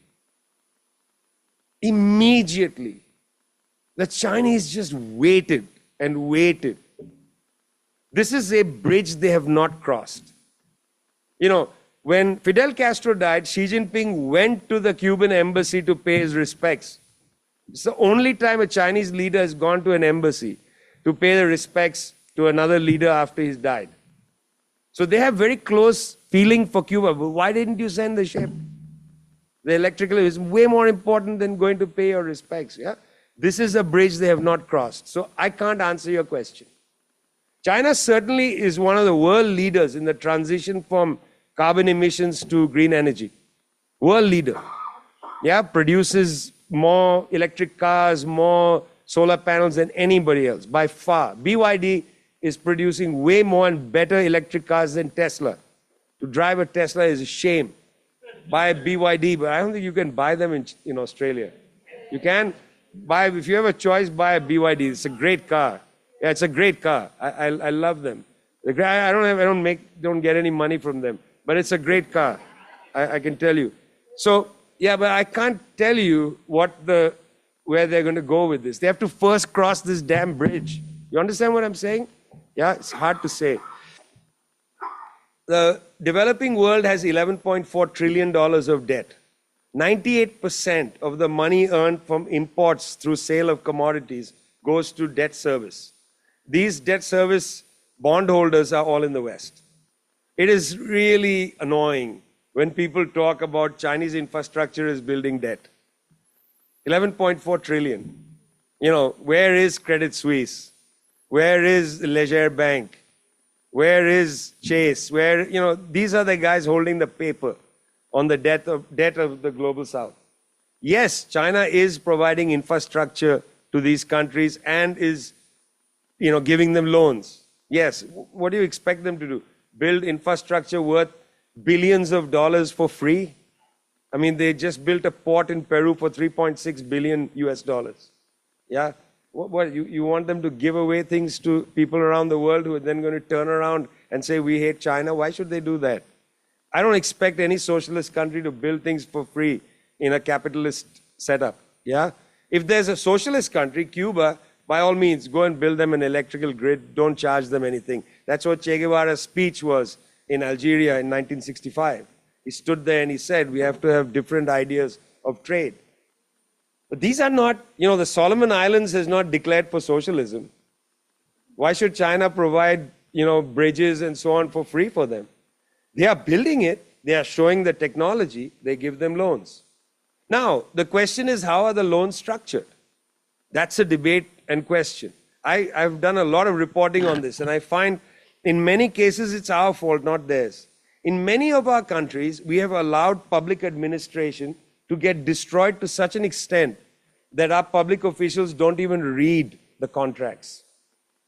Immediately. The Chinese just waited and waited. This is a bridge they have not crossed. You know, when Fidel Castro died, Xi Jinping went to the Cuban embassy to pay his respects. It's the only time a Chinese leader has gone to an embassy to pay the respects to another leader after he's died. So they have very close feeling for Cuba. But why didn't you send the ship? The electrical is way more important than going to pay your respects. Yeah? This is a bridge they have not crossed. So I can't answer your question. China certainly is one of the world leaders in the transition from carbon emissions to green energy. World leader. Yeah, produces more electric cars, more solar panels than anybody else, by far. BYD is producing way more and better electric cars than Tesla. To drive a Tesla is a shame. Buy a BYD, but I don't think you can buy them in Australia. You can buy, if you have a choice, buy a BYD. It's a great car. Yeah, it's a great car. I love them. I don't get any money from them, but it's a great car. I can tell you. So yeah, but I can't tell you where they're going to go with this. They have to first cross this damn bridge. You understand what I'm saying? Yeah, it's hard to say. The developing world has $11.4 trillion of debt. 98% of the money earned from imports through sale of commodities goes to debt service. These debt service bondholders are all in the West. It is really annoying when people talk about Chinese infrastructure as building debt. 11.4 trillion. You know, where is Credit Suisse? Where is Leisure Bank? Where is Chase? Where, you know, these are the guys holding the paper on the debt of the global south. Yes, China is providing infrastructure to these countries and is, you know, giving them loans. Yes, what do you expect them to do? Build infrastructure worth billions of dollars for free? I mean, they just built a port in Peru for 3.6 billion US dollars. Yeah? What you want them to give away things to people around the world who are then going to turn around and say, we hate China? Why should they do that? I don't expect any socialist country to build things for free in a capitalist setup. Yeah? If there's a socialist country, Cuba, by all means, go and build them an electrical grid. Don't charge them anything. That's what Che Guevara's speech was in Algeria in 1965. He stood there and he said, we have to have different ideas of trade. But these are not, you know, the Solomon Islands has not declared for socialism. Why should China provide, you know, bridges and so on for free for them? They are building it. They are showing the technology. They give them loans. Now, the question is, how are the loans structured? That's a debate and question. I've done a lot of reporting on this, and I find in many cases it's our fault, not theirs. In many of our countries, we have allowed public administration to get destroyed to such an extent that our public officials don't even read the contracts.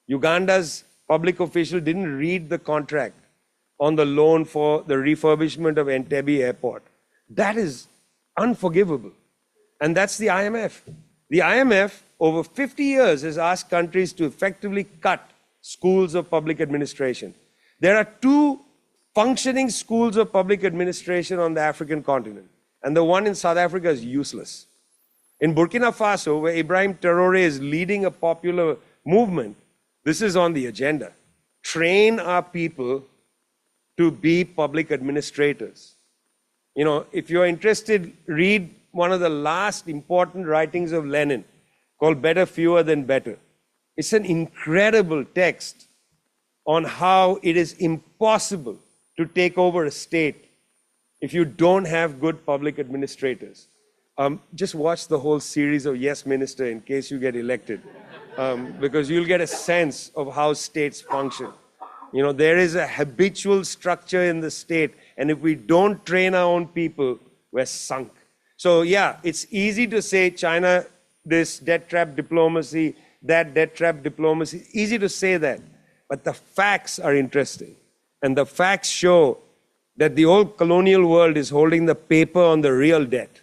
Uganda's public official didn't read the contract on the loan for the refurbishment of Entebbe Airport. That is unforgivable. And that's the IMF. The IMF, over 50 years, has asked countries to effectively cut schools of public administration. There are 2 functioning schools of public administration on the African continent, and the one in South Africa is useless. In Burkina Faso, where Ibrahim Traoré is leading a popular movement, this is on the agenda. Train our people to be public administrators. You know, if you're interested, read one of the last important writings of Lenin called Better, Fewer Than Better. It's an incredible text on how it is impossible to take over a state if you don't have good public administrators. Just watch the whole series of Yes Minister in case you get elected, because you'll get a sense of how states function. You know, there is a habitual structure in the state, and if we don't train our own people, we're sunk. So yeah, it's easy to say China, this debt trap diplomacy, that debt trap diplomacy, easy to say that. But the facts are interesting. And the facts show that the old colonial world is holding the paper on the real debt.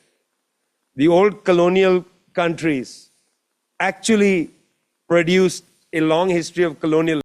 The old colonial countries actually produced a long history of colonialism.